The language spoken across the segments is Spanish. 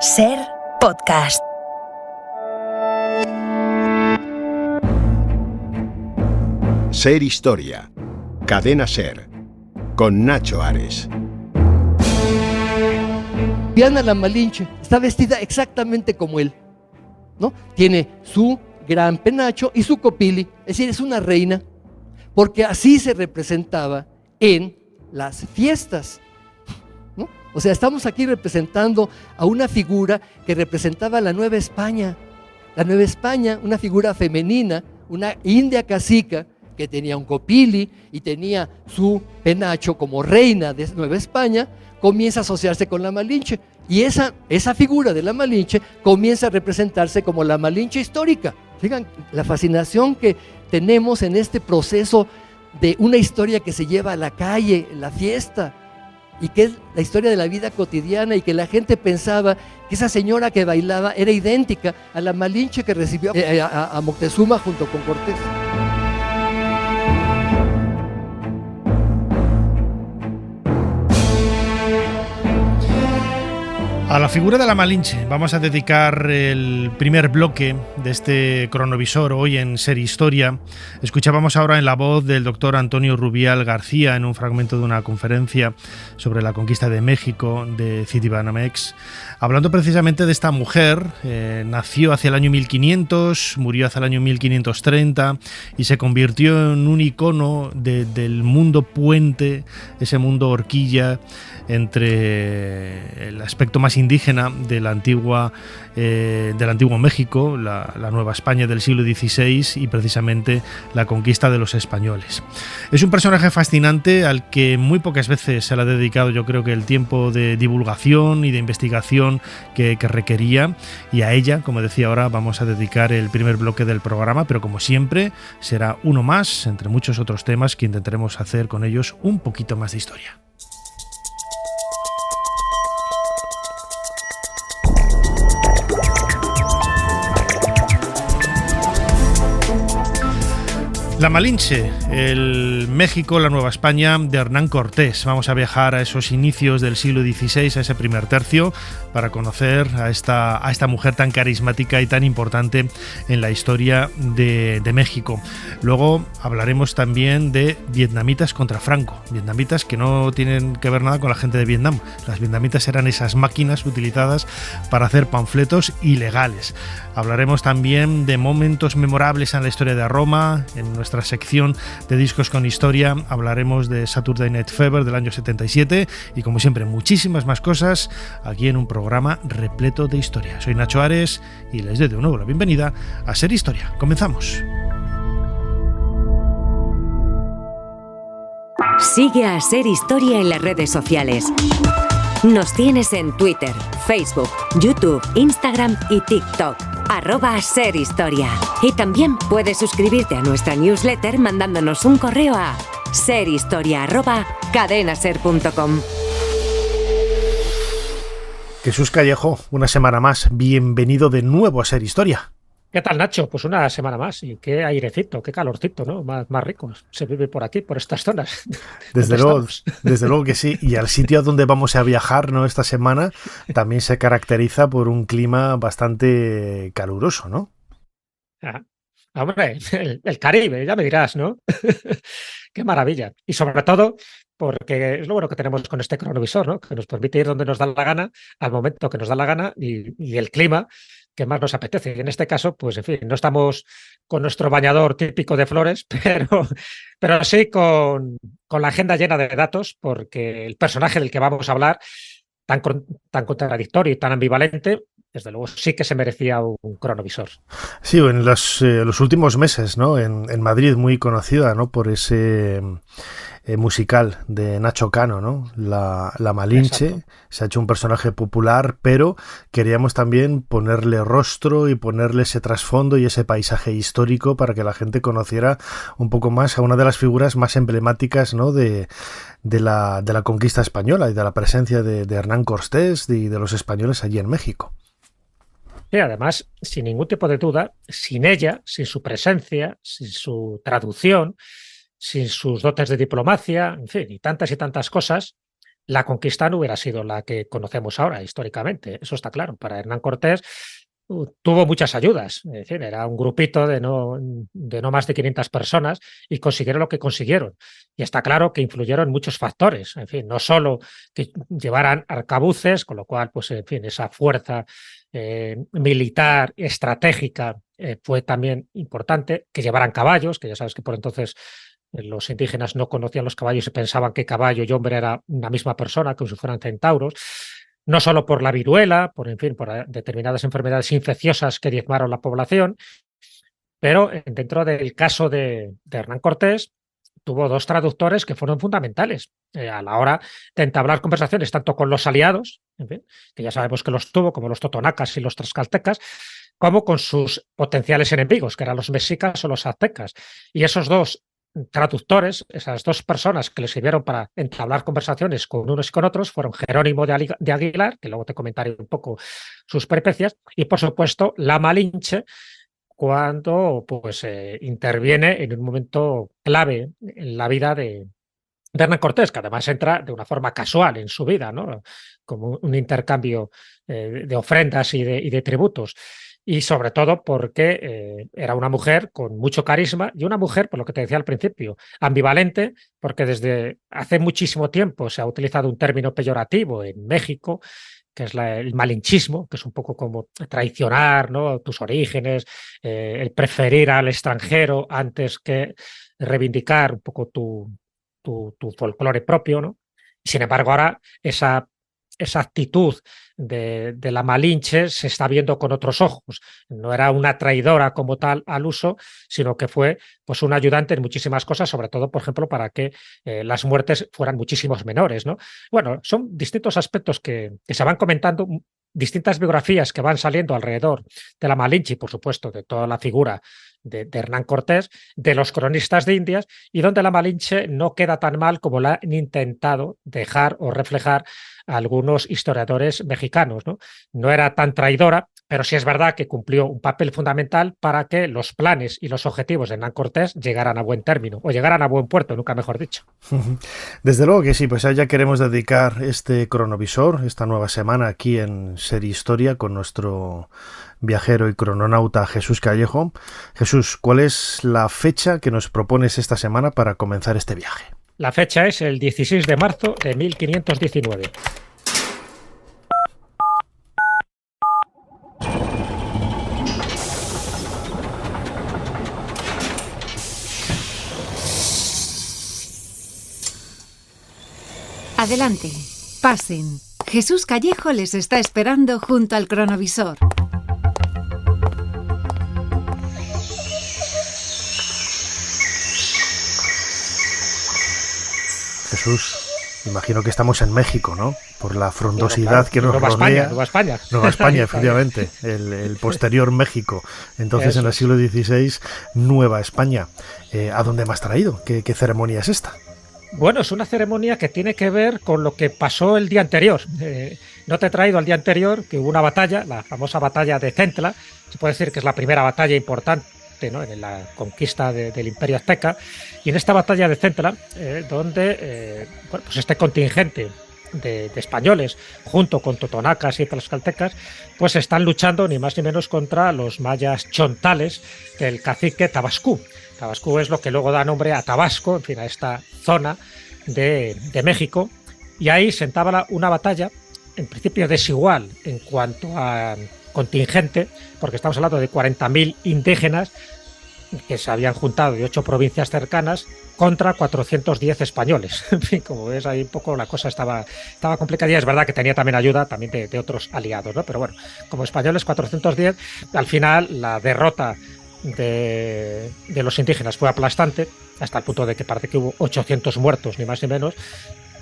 Ser Podcast. Ser Historia. Cadena Ser. Con Nacho Ares. Diana la Malinche está vestida exactamente como él, ¿no? Tiene su gran penacho y su copili, es decir, es una reina, porque así se representaba en las fiestas, ¿no? O sea, estamos aquí representando a una figura que representaba la Nueva España. La Nueva España, una figura femenina, una india cacica que tenía un copili y tenía su penacho como reina de Nueva España, comienza a asociarse con la Malinche. Y esa figura de la Malinche comienza a representarse como la Malinche histórica. Fíjense la fascinación que tenemos en este proceso de una historia que se lleva a la calle, en la fiesta, y que es la historia de la vida cotidiana, y que la gente pensaba que esa señora que bailaba era idéntica a la Malinche que recibió a Moctezuma junto con Cortés. A la figura de la Malinche vamos a dedicar el primer bloque de este cronovisor hoy en Ser Historia. Escuchábamos ahora en la voz del doctor Antonio Rubial García en un fragmento de una conferencia sobre la conquista de México de Citibanamex, hablando precisamente de esta mujer. Nació hacia el año 1500, murió hacia el año 1530 y se convirtió en un icono del mundo puente, ese mundo horquilla entre el aspecto más indígena del antiguo México, la Nueva España del siglo XVI, y precisamente la conquista de los españoles. Es un personaje fascinante al que muy pocas veces se le ha dedicado, yo creo, que el tiempo de divulgación y de investigación que requería, y a ella, como decía ahora, vamos a dedicar el primer bloque del programa, pero como siempre será uno más entre muchos otros temas que intentaremos hacer con ellos un poquito más de historia. La Malinche, el México, la Nueva España de Hernán Cortés. Vamos a viajar a esos inicios del siglo XVI, a ese primer tercio, para conocer a esta mujer tan carismática y tan importante en la historia de México. Luego hablaremos también de vietnamitas contra Franco, vietnamitas que no tienen que ver nada con la gente de Vietnam. Las vietnamitas eran esas máquinas utilizadas para hacer panfletos ilegales. Hablaremos también de momentos memorables en la historia de Roma. En nuestra sección de discos con historia hablaremos de Saturday Night Fever del año 77 y, como siempre, muchísimas más cosas aquí en un programa repleto de historia. Soy Nacho Ares y les doy de nuevo la bienvenida a Ser Historia. Comenzamos. Sigue a Ser Historia en las redes sociales. Nos tienes en Twitter, Facebook, YouTube, Instagram y TikTok. @serhistoria. Y también puedes suscribirte a nuestra newsletter mandándonos un correo a serhistoria@cadenaser.com. Jesús Callejo, una semana más, bienvenido de nuevo a Ser Historia. ¿Qué tal, Nacho? Pues una semana más, y qué airecito, qué calorcito, ¿no? Más rico se vive por aquí, por estas zonas. Desde luego que sí. Y al sitio a donde vamos a viajar, ¿no?, esta semana también se caracteriza por un clima bastante caluroso, ¿no? Hombre, el Caribe, ya me dirás, ¿no? Qué maravilla. Y sobre todo porque es lo bueno que tenemos con este cronovisor, ¿no? Que nos permite ir donde nos da la gana, al momento que nos da la gana, y el clima que más nos apetece. Y en este caso, pues en fin, no estamos con nuestro bañador típico de flores, pero sí con la agenda llena de datos, porque el personaje del que vamos a hablar, tan contradictorio y tan ambivalente, desde luego sí que se merecía un cronovisor. Sí, en los últimos meses, ¿no? En Madrid, muy conocida, ¿no?, por ese musical de Nacho Cano, ¿no? La Malinche. Exacto. Se ha hecho un personaje popular, pero queríamos también ponerle rostro y ponerle ese trasfondo y ese paisaje histórico para que la gente conociera un poco más a una de las figuras más emblemáticas, ¿no?, de la conquista española y de la presencia de Hernán Cortés y de los españoles allí en México. Sí, además, sin ningún tipo de duda, sin ella, sin su presencia, sin su traducción, sin sus dotes de diplomacia, en fin, y tantas cosas, la conquista no hubiera sido la que conocemos ahora históricamente, eso está claro. Para Hernán Cortés tuvo muchas ayudas, es decir, era un grupito de no más de 500 personas y consiguieron lo que consiguieron. Y está claro que influyeron muchos factores, en fin, no solo que llevaran arcabuces, con lo cual, pues, en fin, esa fuerza militar, estratégica, fue también importante, que llevaran caballos, que ya sabes que por entonces los indígenas no conocían los caballos y pensaban que caballo y hombre era una misma persona, como si fueran centauros. No solo por la viruela, por, en fin, por determinadas enfermedades infecciosas que diezmaron la población, pero dentro del caso de Hernán Cortés, tuvo dos traductores que fueron fundamentales a la hora de entablar conversaciones, tanto con los aliados, en fin, que ya sabemos que los tuvo, como los totonacas y los tlaxcaltecas, como con sus potenciales enemigos, que eran los mexicas o los aztecas. Y esos dos traductores, esas dos personas que le sirvieron para entablar conversaciones con unos y con otros, fueron Jerónimo de Aguilar, que luego te comentaré un poco sus peripecias, y por supuesto la Malinche, cuando pues interviene en un momento clave en la vida de Hernán Cortés, que además entra de una forma casual en su vida, ¿no? Como un intercambio de ofrendas y de tributos. Y sobre todo porque era una mujer con mucho carisma y una mujer, por lo que te decía al principio, ambivalente, porque desde hace muchísimo tiempo se ha utilizado un término peyorativo en México, que es el malinchismo, que es un poco como traicionar, ¿no?, tus orígenes, el preferir al extranjero antes que reivindicar un poco tu folclore propio, ¿no? Sin embargo, ahora esa actitud de la Malinche se está viendo con otros ojos. No era una traidora como tal al uso, sino que fue, pues, un ayudante en muchísimas cosas, sobre todo, por ejemplo, para que las muertes fueran muchísimos menores, ¿no? Bueno, son distintos aspectos que se van comentando, distintas biografías que van saliendo alrededor de la Malinche y, por supuesto, de toda la figura de Hernán Cortés, de los cronistas de Indias, y donde la Malinche no queda tan mal como la han intentado dejar o reflejar algunos historiadores mexicanos, ¿no? No era tan traidora, pero sí es verdad que cumplió un papel fundamental para que los planes y los objetivos de Hernán Cortés llegaran a buen término, o llegaran a buen puerto, nunca mejor dicho. Desde luego que sí, pues a ella queremos dedicar este cronovisor, esta nueva semana aquí en Ser Historia, con nuestro viajero y crononauta Jesús Callejo. Jesús, ¿cuál es la fecha que nos propones esta semana para comenzar este viaje? La fecha es el 16 de marzo de 1519. Adelante, pasen. Jesús Callejo les está esperando junto al cronovisor. Jesús, imagino que estamos en México, ¿no? Por la frondosidad que nos rodea. Nueva España. Nueva España, efectivamente. El posterior México. Entonces, eso. En el siglo XVI, Nueva España. ¿A dónde me has traído? ¿Qué ceremonia es esta? Bueno, es una ceremonia que tiene que ver con lo que pasó el día anterior. No te he traído al día anterior, que hubo una batalla, la famosa batalla de Centla. Se puede decir que es la primera batalla importante, ¿no?, en la conquista del Imperio Azteca. Y en esta batalla de Centla, donde bueno, pues este contingente de españoles, junto con totonacas y tlaxcaltecas, pues están luchando ni más ni menos contra los mayas chontales del cacique Tabascú. Tabascú es lo que luego da nombre a Tabasco, en fin, a esta zona de México. Y ahí se entabla una batalla, en principio desigual en cuanto a contingente, porque estamos hablando de 40.000 indígenas que se habían juntado de 8 provincias cercanas contra 410 españoles. En fin, como ves, ahí un poco la cosa estaba complicada, y es verdad que tenía también ayuda también de otros aliados, ¿no? Pero bueno, como españoles 410, al final la derrota de los indígenas fue aplastante, hasta el punto de que parece que hubo 800 muertos, ni más ni menos,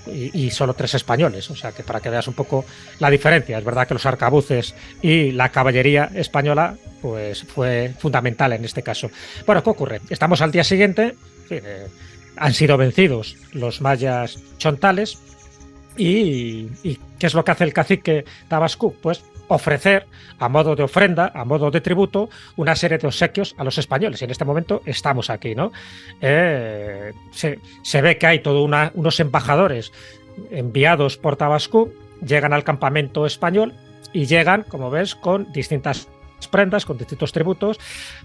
y solo 3 españoles. O sea que para que veas un poco la diferencia, es verdad que los arcabuces y la caballería española pues fue fundamental en este caso. Bueno, ¿qué ocurre? Estamos al día siguiente, en fin, han sido vencidos los mayas chontales, y ¿qué es lo que hace el cacique Tabascú? Pues ofrecer, a modo de ofrenda, a modo de tributo, una serie de obsequios a los españoles. Y en este momento estamos aquí, ¿no? Se ve que hay todos unos embajadores enviados por Tabasco, llegan al campamento español y llegan, como ves, con distintas prendas, con distintos tributos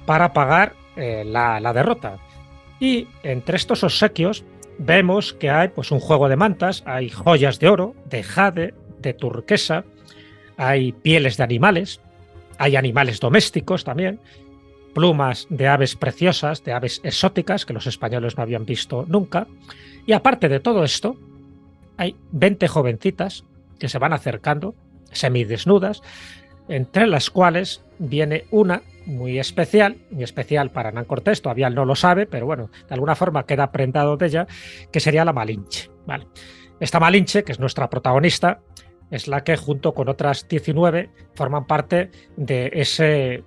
para pagar la derrota. Y entre estos obsequios vemos que hay pues un juego de mantas, hay joyas de oro, de jade, de turquesa, hay pieles de animales, hay animales domésticos también, plumas de aves preciosas, de aves exóticas que los españoles no habían visto nunca. Y aparte de todo esto, hay 20 jovencitas que se van acercando, semidesnudas, entre las cuales viene una muy especial para Hernán Cortés, todavía él no lo sabe, pero bueno, de alguna forma queda prendado de ella, que sería la Malinche. ¿Vale? Esta Malinche, que es nuestra protagonista, es la que junto con otras 19 forman parte de ese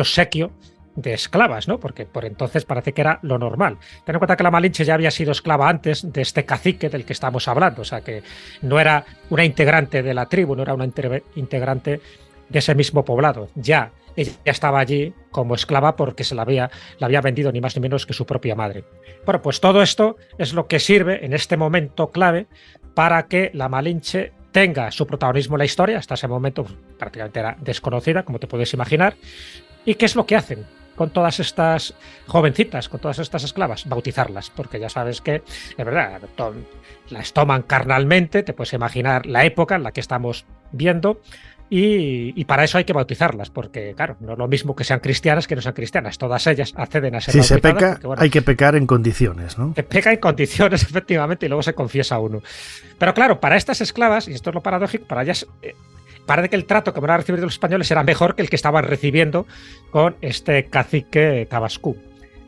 obsequio de esclavas, ¿no? Porque por entonces parece que era lo normal. Ten en cuenta que la Malinche ya había sido esclava antes de este cacique del que estamos hablando, o sea que no era una integrante de la tribu, no era una integrante de ese mismo poblado. Ya ella estaba allí como esclava porque la había vendido ni más ni menos que su propia madre. Bueno, pues todo esto es lo que sirve en este momento clave para que la Malinche tenga su protagonismo en la historia. Hasta ese momento prácticamente era desconocida, como te puedes imaginar. ¿Y qué es lo que hacen con todas estas jovencitas, con todas estas esclavas? Bautizarlas, porque ya sabes que, es verdad, las toman carnalmente, te puedes imaginar la época en la que estamos viendo, y para eso hay que bautizarlas, porque claro, no es lo mismo que sean cristianas que no sean cristianas, todas ellas acceden a ser si bautizadas. Se peca, porque, bueno, hay que pecar en condiciones, ¿no? Se peca en condiciones, efectivamente, y luego se confiesa uno. Pero claro, para estas esclavas, y esto es lo paradójico, para ellas parece que el trato que van a recibir de los españoles era mejor que el que estaban recibiendo con este cacique tabascú.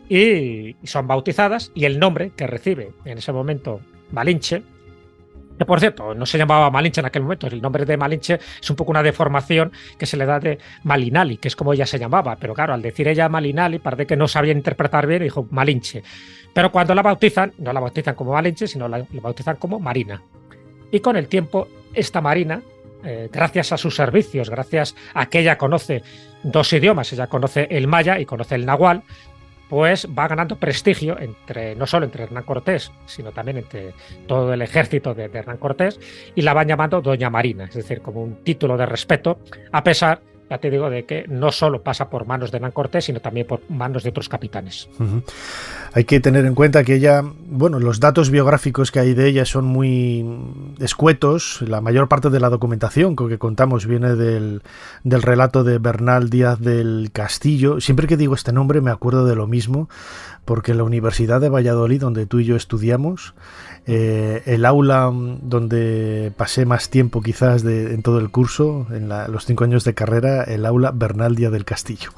Y son bautizadas, y el nombre que recibe en ese momento Malinche, que por cierto, no se llamaba Malinche en aquel momento, el nombre de Malinche es un poco una deformación que se le da de Malinali, que es como ella se llamaba, pero claro, al decir ella Malinali, parece que no sabía interpretar bien y dijo Malinche. Pero cuando la bautizan, no la bautizan como Malinche, sino la bautizan como Marina. Y con el tiempo, esta Marina, gracias a sus servicios, gracias a que ella conoce 2 idiomas, ella conoce el maya y conoce el nahual, pues va ganando prestigio no solo entre Hernán Cortés, sino también entre todo el ejército de Hernán Cortés, y la van llamando Doña Marina, es decir, como un título de respeto, a pesar, ya te digo, de que no solo pasa por manos de Hernán Cortés, sino también por manos de otros capitanes. Uh-huh. Hay que tener en cuenta que ella, bueno, los datos biográficos que hay de ella son muy escuetos. La mayor parte de la documentación con que contamos viene del relato de Bernal Díaz del Castillo. Siempre que digo este nombre me acuerdo de lo mismo, porque en la Universidad de Valladolid, donde tú y yo estudiamos, el aula donde pasé más tiempo quizás en todo el curso, los 5 años de carrera, el aula Bernal Díaz del Castillo.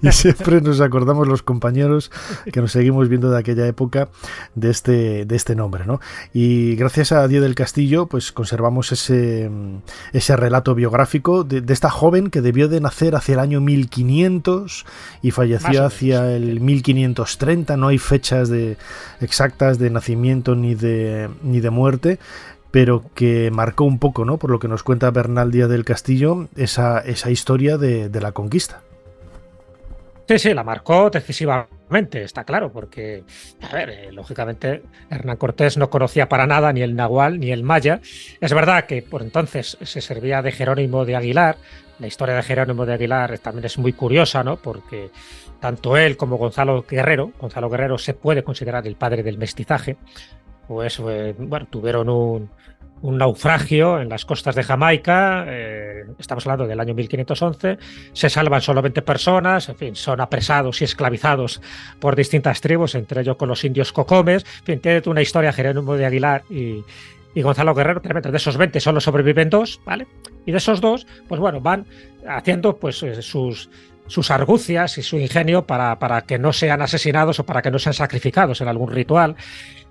Y siempre nos acordamos los compañeros que nos seguimos viendo de aquella época de este nombre, ¿no? Y gracias a Díaz del Castillo pues conservamos ese relato biográfico de esta joven que debió de nacer hacia el año 1500 y falleció hacia el 1530. No hay fechas exactas de nacimiento ni de muerte, pero que marcó un poco, ¿no? Por lo que nos cuenta Bernal Díaz del Castillo, esa historia de la conquista. Sí, la marcó decisivamente, está claro, porque, a ver, lógicamente Hernán Cortés no conocía para nada ni el nahual ni el maya. Es verdad que por entonces se servía de Jerónimo de Aguilar. La historia de Jerónimo de Aguilar también es muy curiosa, ¿no? Porque tanto él como Gonzalo Guerrero se puede considerar el padre del mestizaje, pues bueno, tuvieron un naufragio en las costas de Jamaica, estamos hablando del año 1511, se salvan solo 20 personas, en fin, son apresados y esclavizados por distintas tribus, entre ellos con los indios cocomes, en fin, tiene una historia Jerónimo de Aguilar y Gonzalo Guerrero tremendo. De esos 20 solo sobreviven 2, ¿vale? Y de esos 2, pues bueno, van haciendo pues sus argucias y su ingenio para que no sean asesinados o para que no sean sacrificados en algún ritual,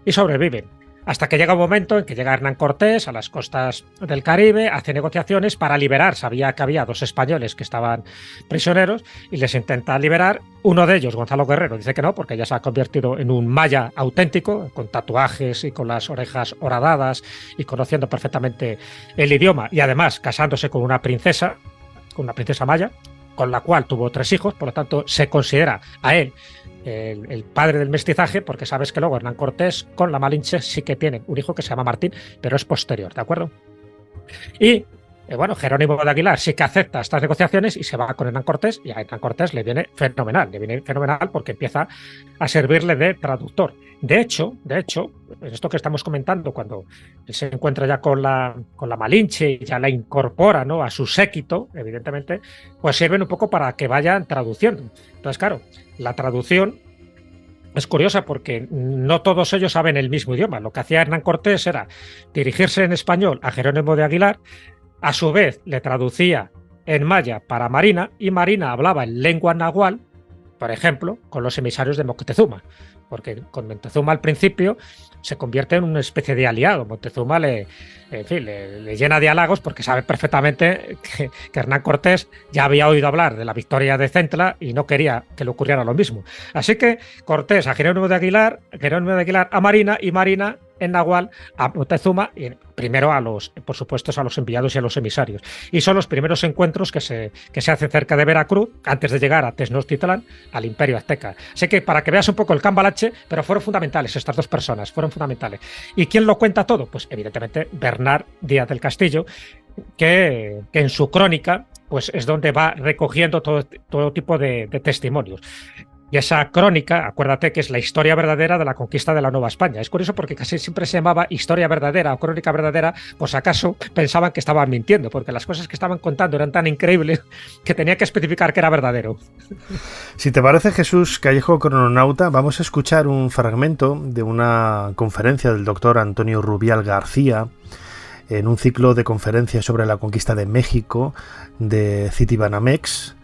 y sobreviven. Hasta que llega un momento en que llega Hernán Cortés a las costas del Caribe, hace negociaciones para liberar. Sabía que había 2 españoles que estaban prisioneros y les intenta liberar. Uno de ellos, Gonzalo Guerrero, dice que no, porque ya se ha convertido en un maya auténtico, con tatuajes y con las orejas horadadas y conociendo perfectamente el idioma, y además casándose con una princesa maya, con la cual tuvo 3 hijos, por lo tanto se considera a él el padre del mestizaje, porque sabes que luego Hernán Cortés con la Malinche sí que tiene un hijo que se llama Martín, pero es posterior, ¿de acuerdo? Y bueno, Jerónimo de Aguilar sí que acepta estas negociaciones y se va con Hernán Cortés, y a Hernán Cortés le viene fenomenal porque empieza a servirle de traductor. De hecho, en esto que estamos comentando, cuando él se encuentra ya con la Malinche y ya la incorpora, ¿no?, a su séquito, evidentemente, pues sirven un poco para que vayan traduciendo. Entonces, claro, la traducción es curiosa porque no todos ellos saben el mismo idioma. Lo que hacía Hernán Cortés era dirigirse en español a Jerónimo de Aguilar, a su vez le traducía en maya para Marina, y Marina hablaba en lengua nahual, por ejemplo, con los emisarios de Moctezuma, porque con Moctezuma al principio se convierte en una especie de aliado. Moctezuma le llena de halagos porque sabe perfectamente que Hernán Cortés ya había oído hablar de la victoria de Centla y no quería que le ocurriera lo mismo. Así que Cortés a Jerónimo de Aguilar a Marina, y Marina en nahual a Moctezuma, y primero por supuesto, a los enviados y a los emisarios. Y son los primeros encuentros que se hacen cerca de Veracruz, antes de llegar a Tenochtitlán, al Imperio Azteca. Así que para que veas un poco el cambalache, pero fueron fundamentales estas 2 personas, fueron fundamentales. ¿Y quién lo cuenta todo? Pues evidentemente Bernard Díaz del Castillo, que en su crónica pues es donde va recogiendo todo tipo de testimonios. Y esa crónica, acuérdate que es la historia verdadera de la conquista de la Nueva España. Es curioso porque casi siempre se llamaba historia verdadera o crónica verdadera, pues acaso pensaban que estaban mintiendo, porque las cosas que estaban contando eran tan increíbles que tenía que especificar que era verdadero. Si te parece, Jesús Callejo Crononauta, vamos a escuchar un fragmento de una conferencia del doctor Antonio Rubial García en un ciclo de conferencias sobre la conquista de México de Citibanamex.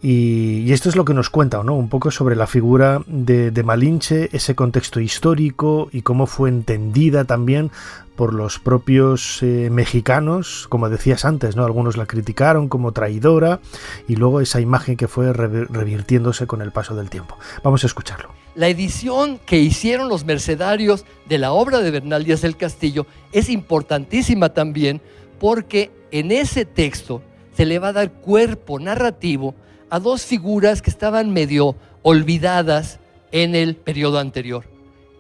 Y esto es lo que nos cuenta, ¿no?, un poco sobre la figura de Malinche, ese contexto histórico y cómo fue entendida también por los propios mexicanos, como decías antes, ¿no? Algunos la criticaron como traidora, y luego esa imagen que fue revirtiéndose con el paso del tiempo. Vamos a escucharlo. La edición que hicieron los mercedarios de la obra de Bernal Díaz del Castillo es importantísima también, porque en ese texto se le va a dar cuerpo narrativo a 2 figuras que estaban medio olvidadas en el periodo anterior.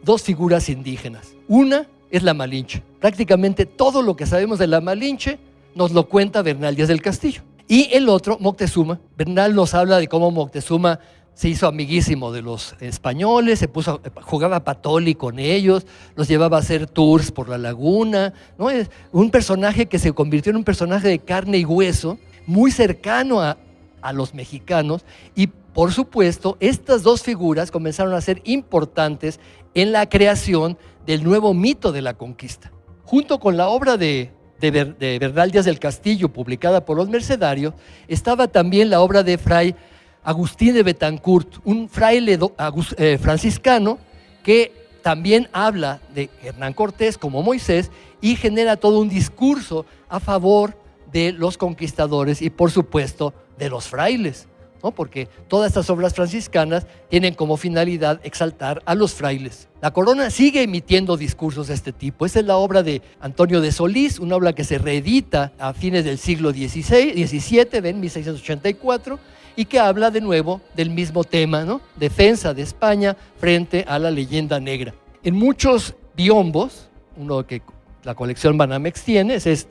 2 figuras indígenas. Una es la Malinche. Prácticamente todo lo que sabemos de la Malinche nos lo cuenta Bernal Díaz del Castillo. Y el otro, Moctezuma. Bernal nos habla de cómo Moctezuma se hizo amiguísimo de los españoles, jugaba patoli con ellos, los llevaba a hacer tours por la laguna, ¿no? Es un personaje que se convirtió en un personaje de carne y hueso, muy cercano a los mexicanos, y por supuesto estas 2 figuras comenzaron a ser importantes en la creación del nuevo mito de la conquista. Junto con la obra de Bernal Díaz del Castillo, publicada por los mercedarios, estaba también la obra de Fray Agustín de Betancourt, un fraile franciscano que también habla de Hernán Cortés como Moisés y genera todo un discurso a favor de los conquistadores y, por supuesto, de los frailes, ¿no? Porque todas estas obras franciscanas tienen como finalidad exaltar a los frailes. La corona sigue emitiendo discursos de este tipo. Esa es la obra de Antonio de Solís, una obra que se reedita a fines del siglo XVII, en 1684, y que habla de nuevo del mismo tema, ¿no? Defensa de España frente a la leyenda negra. En muchos biombos, uno que la colección Banamex tiene es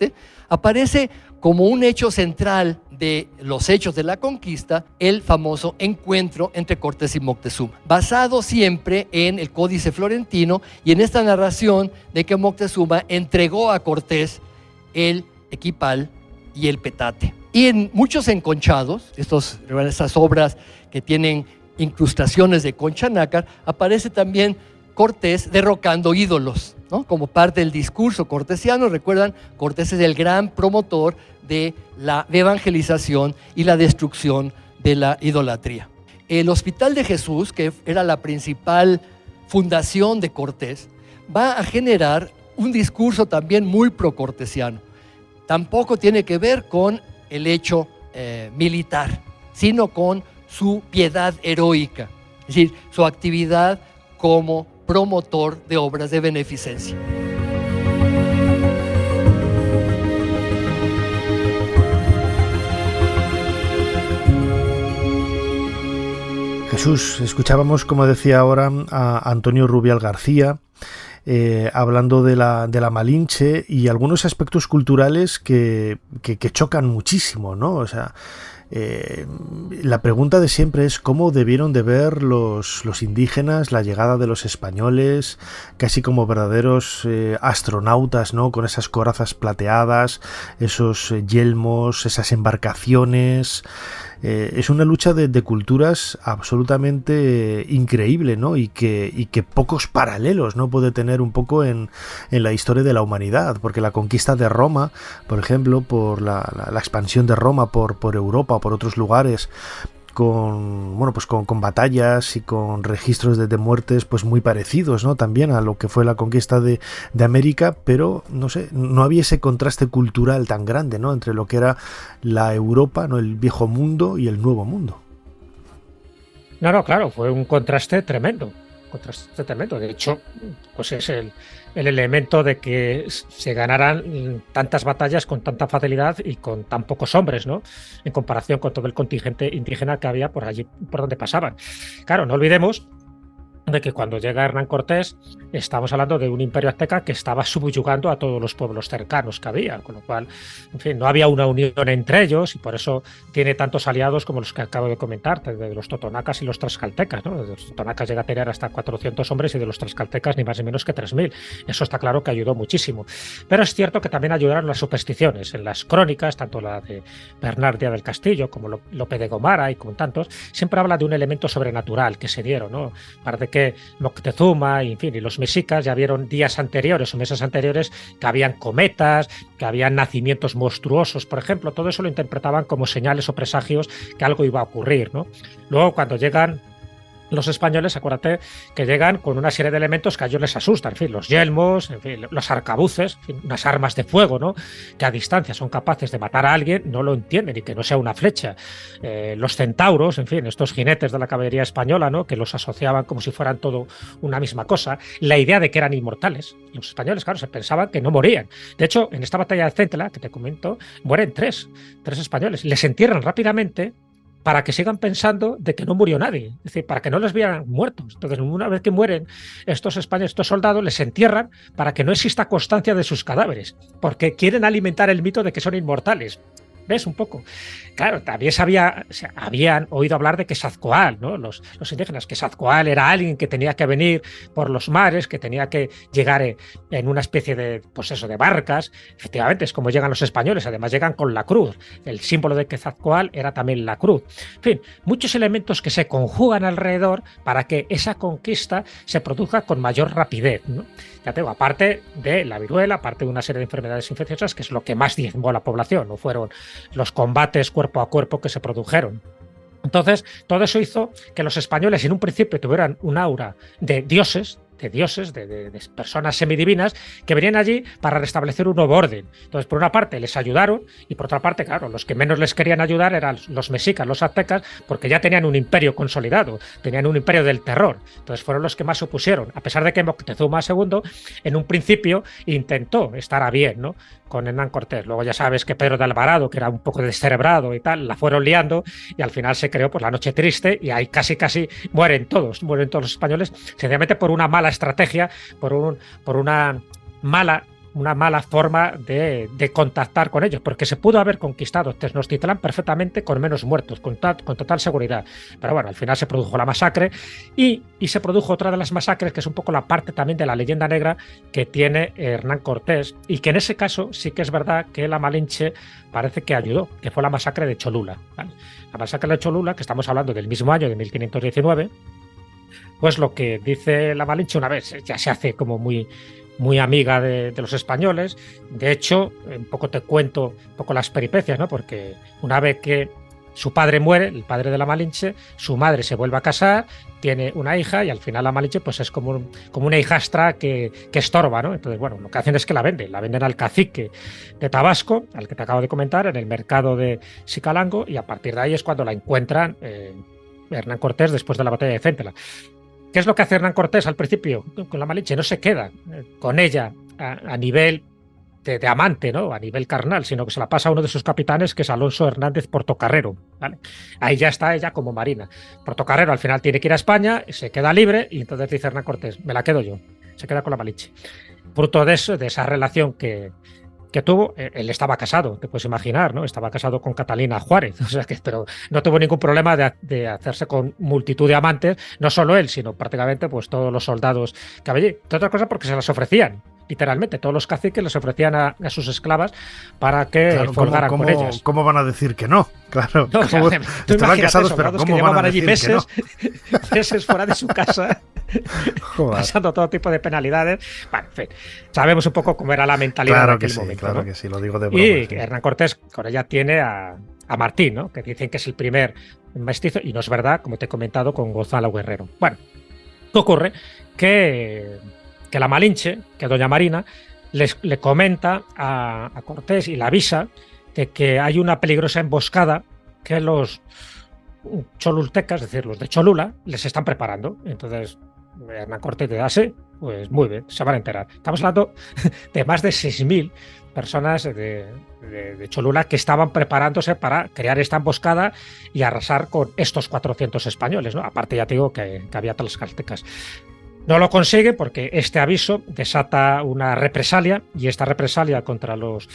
aparece como un hecho central de los hechos de la conquista el famoso encuentro entre Cortés y Moctezuma, basado siempre en el Códice Florentino y en esta narración de que Moctezuma entregó a Cortés el equipal y el petate. Y en muchos enconchados, estas obras que tienen incrustaciones de concha nácar, aparece también Cortés derrocando ídolos, ¿no? Como parte del discurso cortesiano. Recuerdan, Cortés es el gran promotor de la evangelización y la destrucción de la idolatría. El Hospital de Jesús, que era la principal fundación de Cortés, va a generar un discurso también muy procortesiano. Tampoco tiene que ver con el hecho militar, sino con su piedad heroica, es decir, su actividad como promotor de obras de beneficencia. Jesús, escuchábamos, como decía ahora, a Antonio Rubial García, hablando de la Malinche y algunos aspectos culturales que chocan muchísimo, ¿no? O sea, la pregunta de siempre es cómo debieron de ver los indígenas la llegada de los españoles, casi como verdaderos astronautas, ¿no? Con esas corazas plateadas, esos yelmos, esas embarcaciones. Es una lucha de culturas absolutamente increíble, ¿no? Y que pocos paralelos no puede tener un poco en la historia de la humanidad, porque la conquista de Roma, por ejemplo, por la expansión de Roma por Europa o por otros lugares, con batallas y con registros de muertes pues muy parecidos, ¿no? También a lo que fue la conquista de América, pero no sé, no había ese contraste cultural tan grande, ¿no? Entre lo que era la Europa, ¿no? El viejo mundo y el nuevo mundo. No, claro, fue un contraste tremendo. De hecho, pues es el elemento de que se ganaran tantas batallas con tanta facilidad y con tan pocos hombres, ¿no? En comparación con todo el contingente indígena que había por allí, por donde pasaban. Claro, no olvidemos de que cuando llega Hernán Cortés estamos hablando de un imperio azteca que estaba subyugando a todos los pueblos cercanos que había, con lo cual, en fin, no había una unión entre ellos y por eso tiene tantos aliados como los que acabo de comentar, de los totonacas y los tlaxcaltecas, ¿no? De los totonacas llega a tener hasta 400 hombres y de los tlaxcaltecas ni más ni menos que 3.000. Eso está claro que ayudó muchísimo. Pero es cierto que también ayudaron las supersticiones. En las crónicas, tanto la de Bernard Díaz del Castillo como Lope de Gomara y con tantos, siempre habla de un elemento sobrenatural que se dieron, ¿no? Parece que Moctezuma y, en fin, y los mexicas ya vieron días anteriores o meses anteriores que habían cometas, que habían nacimientos monstruosos, por ejemplo. Todo eso lo interpretaban como señales o presagios que algo iba a ocurrir, ¿no? Luego, cuando llegan los españoles, acuérdate que llegan con una serie de elementos que a ellos les asustan, en fin, los yelmos, en fin, los arcabuces, en fin, unas armas de fuego, ¿no? Que a distancia son capaces de matar a alguien, no lo entienden y que no sea una flecha. Los centauros, en fin, estos jinetes de la caballería española, ¿no? Que los asociaban como si fueran todo una misma cosa. La idea de que eran inmortales. Los españoles, claro, se pensaban que no morían. De hecho, en esta batalla de Centla, que te comento, mueren tres españoles. Les entierran rápidamente para que sigan pensando de que no murió nadie, es decir, para que no les vieran muertos. Entonces, una vez que mueren estos españoles, estos soldados, les entierran para que no exista constancia de sus cadáveres, porque quieren alimentar el mito de que son inmortales. ¿Ves un poco? Claro, también habían oído hablar de Quetzalcóatl, ¿no? Los indígenas, que Quetzalcóatl era alguien que tenía que venir por los mares, que tenía que llegar en una especie de, pues eso, de barcas. Efectivamente, es como llegan los españoles, además llegan con la cruz. El símbolo de Quetzalcóatl era también la cruz. En fin, muchos elementos que se conjugan alrededor para que esa conquista se produzca con mayor rapidez, ¿no? Ya te digo, aparte de la viruela, aparte de una serie de enfermedades infecciosas, que es lo que más diezmó a la población, no fueron los combates cuerpo a cuerpo que se produjeron. Entonces, todo eso hizo que los españoles en un principio tuvieran un aura de dioses, de personas semidivinas que venían allí para restablecer un nuevo orden. Entonces, por una parte les ayudaron y por otra parte, claro, los que menos les querían ayudar eran los mexicas, los aztecas, porque ya tenían un imperio consolidado, tenían un imperio del terror. Entonces fueron los que más se opusieron, a pesar de que Moctezuma II en un principio intentó estar a bien, ¿no?, con Hernán Cortés. Luego ya sabes que Pedro de Alvarado, que era un poco descerebrado y tal, la fueron liando y al final se creó pues la Noche Triste y ahí casi mueren todos los españoles, sencillamente por una mala estrategia, por una mala forma de contactar con ellos, porque se pudo haber conquistado Tenochtitlán perfectamente con menos muertos, con total seguridad. Pero bueno, al final se produjo la masacre y se produjo otra de las masacres, que es un poco la parte también de la leyenda negra que tiene Hernán Cortés, y que en ese caso sí que es verdad que la Malinche parece que ayudó, que fue la masacre de Cholula, ¿vale? La masacre de Cholula, que estamos hablando del mismo año de 1519, pues lo que dice la Malinche, una vez ya se hace como muy amiga de los españoles. De hecho, un poco te cuento un poco las peripecias, ¿no? Porque una vez que su padre muere, el padre de la Malinche, su madre se vuelve a casar, tiene una hija y al final la Malinche pues es como una hijastra que estorba, ¿no? Entonces, bueno, lo que hacen es que la venden al cacique de Tabasco, al que te acabo de comentar, en el mercado de Xicalango, y a partir de ahí es cuando la encuentran Hernán Cortés después de la batalla de Centla. ¿Qué es lo que hace Hernán Cortés al principio con la Malinche? No se queda con ella a nivel de amante, ¿no? A nivel carnal, sino que se la pasa a uno de sus capitanes, que es Alonso Hernández Portocarrero, ¿vale? Ahí ya está ella como marina. Portocarrero al final tiene que ir a España, se queda libre y entonces dice Hernán Cortés, me la quedo yo, se queda con la Malinche. Fruto de eso, de esa relación que tuvo, él estaba casado, te puedes imaginar, ¿no? Estaba casado con Catalina Juárez, o sea que, pero no tuvo ningún problema de hacerse con multitud de amantes, no solo él, sino prácticamente pues todos los soldados que había allí. Entre otras cosas porque se las ofrecían, literalmente, todos los caciques les ofrecían a sus esclavas para que folgaran con ellas. ¿Cómo van a decir que no? Claro, no, o sea, estaban casados, pero ¿cómo van a decir que no? Meses fuera de su casa, pasando todo tipo de penalidades. Bueno, en fin, sabemos un poco cómo era la mentalidad de aquel momento. Claro, ¿no? Que sí, lo digo de broma. Y sí. Hernán Cortés con ella tiene a Martín, ¿no? Que dicen que es el primer mestizo, y no es verdad, como te he comentado, con Gonzalo Guerrero. Bueno, ¿qué ocurre? Que la Malinche, que doña Marina, le comenta a Cortés y le avisa de que hay una peligrosa emboscada que los cholultecas, es decir, los de Cholula, les están preparando. Entonces, Hernán Cortés le dice, pues muy bien, se van a enterar. Estamos hablando de más de 6.000 personas de Cholula que estaban preparándose para crear esta emboscada y arrasar con estos 400 españoles, ¿no? Aparte, ya te digo que había tlaxcaltecas. No lo consigue porque este aviso desata una represalia, y esta represalia contra los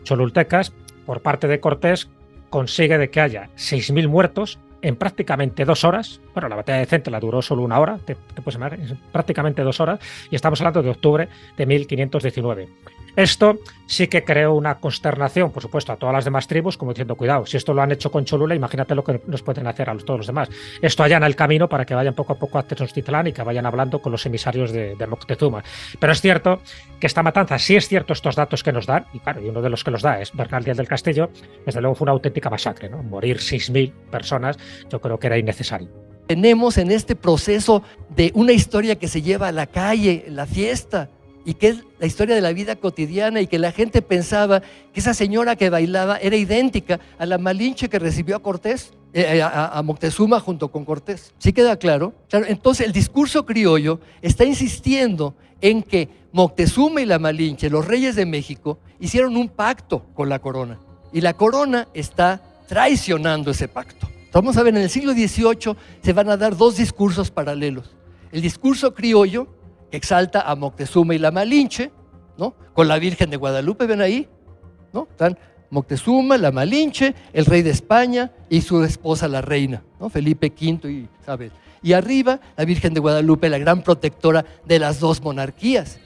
cholultecas por parte de Cortés consigue de que haya 6.000 muertos en prácticamente 2 horas. Bueno, la batalla de Cente la duró solo 1 hora, te puedes imaginar, prácticamente 2 horas, y estamos hablando de octubre de 1519. Esto sí que creó una consternación, por supuesto, a todas las demás tribus, como diciendo, cuidado, si esto lo han hecho con Cholula, imagínate lo que nos pueden hacer a todos los demás. Esto allana el camino para que vayan poco a poco a Tenochtitlán y que vayan hablando con los emisarios de Moctezuma. Pero es cierto que esta matanza, sí es cierto estos datos que nos dan, y claro, y uno de los que los da es Bernal Díaz del Castillo, desde luego fue una auténtica masacre, ¿no? Morir 6.000 personas, yo creo que era innecesario. Tenemos en este proceso de una historia que se lleva a la calle, la fiesta, y que es la historia de la vida cotidiana, y que la gente pensaba que esa señora que bailaba era idéntica a la Malinche que recibió a Cortés, a Moctezuma junto con Cortés. ¿Sí queda claro? Claro, entonces el discurso criollo está insistiendo en que Moctezuma y la Malinche, los reyes de México, hicieron un pacto con la corona, y la corona está traicionando ese pacto. Vamos a ver, en el siglo XVIII se van a dar 2 discursos paralelos. El discurso criollo, que exalta a Moctezuma y la Malinche, ¿no? Con la Virgen de Guadalupe, ven ahí, ¿no? Están Moctezuma, la Malinche, el rey de España y su esposa la reina, ¿no? Felipe V y Isabel. Y arriba, la Virgen de Guadalupe, la gran protectora de las 2 monarquías.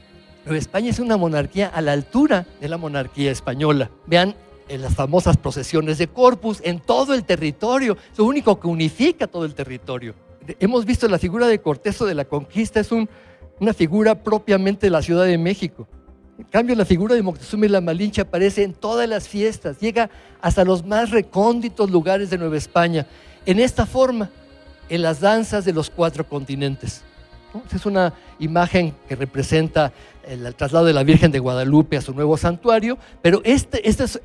Nueva España es una monarquía a la altura de la monarquía española. Vean en las famosas procesiones de Corpus en todo el territorio, es lo único que unifica todo el territorio. Hemos visto la figura de Cortés o de la Conquista, es una figura propiamente de la Ciudad de México. En cambio, la figura de Moctezuma y la Malinche aparece en todas las fiestas, llega hasta los más recónditos lugares de Nueva España, en esta forma, en las danzas de los 4 continentes. Es una imagen que representa el traslado de la Virgen de Guadalupe a su nuevo santuario, pero estas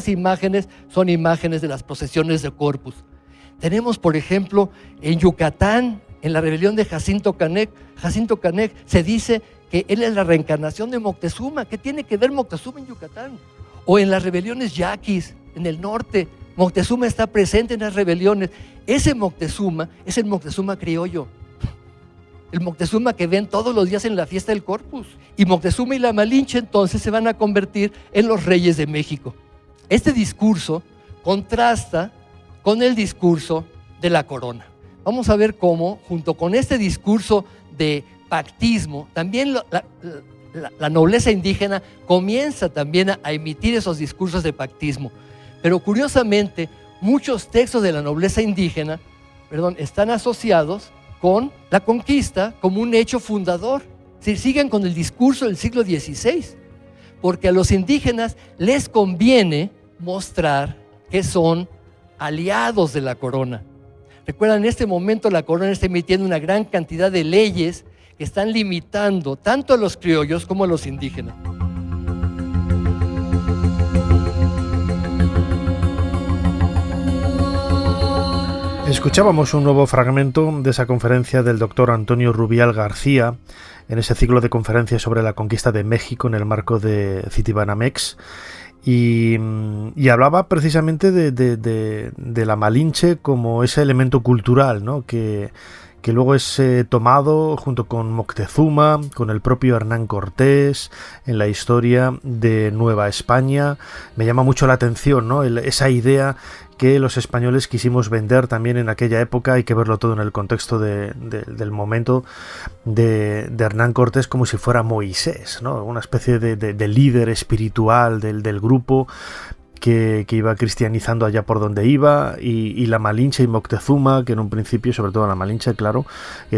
imágenes son imágenes de las procesiones de Corpus. Tenemos, por ejemplo, en Yucatán, en la rebelión de Jacinto Canec se dice que él es la reencarnación de Moctezuma. ¿Qué tiene que ver Moctezuma en Yucatán? O en las rebeliones yaquis, en el norte, Moctezuma está presente en las rebeliones. Ese Moctezuma es el Moctezuma criollo, el Moctezuma que ven todos los días en la fiesta del Corpus. Y Moctezuma y la Malinche entonces se van a convertir en los reyes de México. Este discurso contrasta con el discurso de la corona. Vamos a ver cómo, junto con este discurso de pactismo, también la nobleza indígena comienza también a emitir esos discursos de pactismo. Pero curiosamente, muchos textos de la nobleza indígena, están asociados con la conquista como un hecho fundador. Si siguen con el discurso del siglo XVI, porque a los indígenas les conviene mostrar que son aliados de la corona. Recuerdan, en este momento la corona está emitiendo una gran cantidad de leyes que están limitando tanto a los criollos como a los indígenas. Escuchábamos un nuevo fragmento de esa conferencia del doctor Antonio Rubial García en ese ciclo de conferencias sobre la conquista de México en el marco de Citibanamex y hablaba precisamente de la Malinche como ese elemento cultural, ¿no? que luego es tomado junto con Moctezuma, con el propio Hernán Cortés, en la historia de Nueva España. Me llama mucho la atención, ¿no? Esa idea que los españoles quisimos vender también en aquella época. Hay que verlo todo en el contexto del momento de Hernán Cortés, como si fuera Moisés, ¿no? Una especie de líder espiritual del grupo que iba cristianizando allá por donde iba, y la Malinche y Moctezuma, que en un principio, sobre todo la Malinche, claro,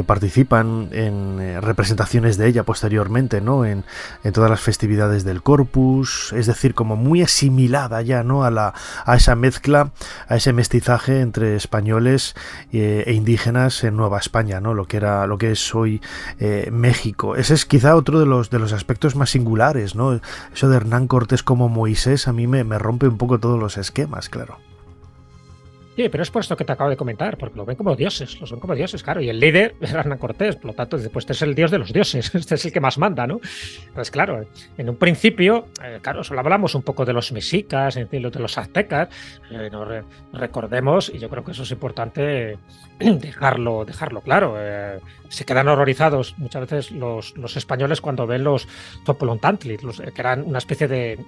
participan en representaciones de ella posteriormente, ¿no? En todas las festividades del Corpus, es decir, como muy asimilada ya, ¿no? a esa mezcla, a ese mestizaje entre españoles e indígenas en Nueva España, ¿no? Lo que es hoy México. Ese es quizá otro de los aspectos más singulares, ¿no? Eso de Hernán Cortés como Moisés a mí me rompe un poco todos los esquemas, claro. Sí, pero es por esto que te acabo de comentar, porque los ven como dioses, claro, y el líder era Hernán Cortés, por lo tanto, pues este es el dios de los dioses, este es el que más manda, ¿no? Entonces, claro, en un principio, claro, solo hablamos un poco de los mexicas, de los aztecas, recordemos, y yo creo que eso es importante dejarlo claro, se quedan horrorizados muchas veces los españoles cuando ven los Topolontantli, que eran una especie de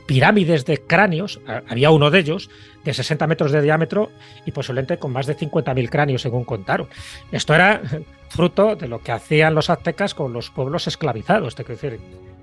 pirámides de cráneos. Había uno de ellos de 60 metros de diámetro y posiblemente con más de 50.000 cráneos, según contaron. Esto era fruto de lo que hacían los aztecas con los pueblos esclavizados. Es decir,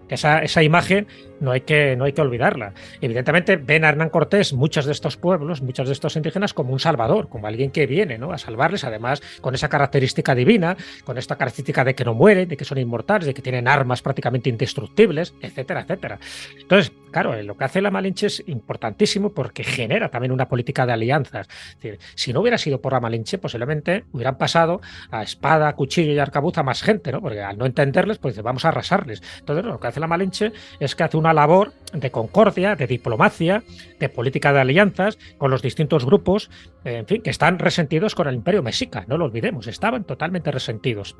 que esa imagen no hay que olvidarla. Evidentemente ven a Hernán Cortés, muchos de estos pueblos, muchos de estos indígenas, como un salvador, como alguien que viene, ¿no? A salvarles, además con esa característica divina, con esta característica de que no mueren, de que son inmortales, de que tienen armas prácticamente indestructibles, etcétera, etcétera. Entonces, claro, lo que hace la Malinche es importantísimo porque genera también una política de alianzas. Es decir, si no hubiera sido por la Malinche, posiblemente hubieran pasado a espada, cuchillo y arcabuz a más gente, ¿no? Porque al no entenderles, pues vamos a arrasarles. Entonces, lo que hace la Malinche es que hace una labor de concordia, de diplomacia, de política de alianzas con los distintos grupos, en fin, que están resentidos con el Imperio Mexica, no lo olvidemos, estaban totalmente resentidos.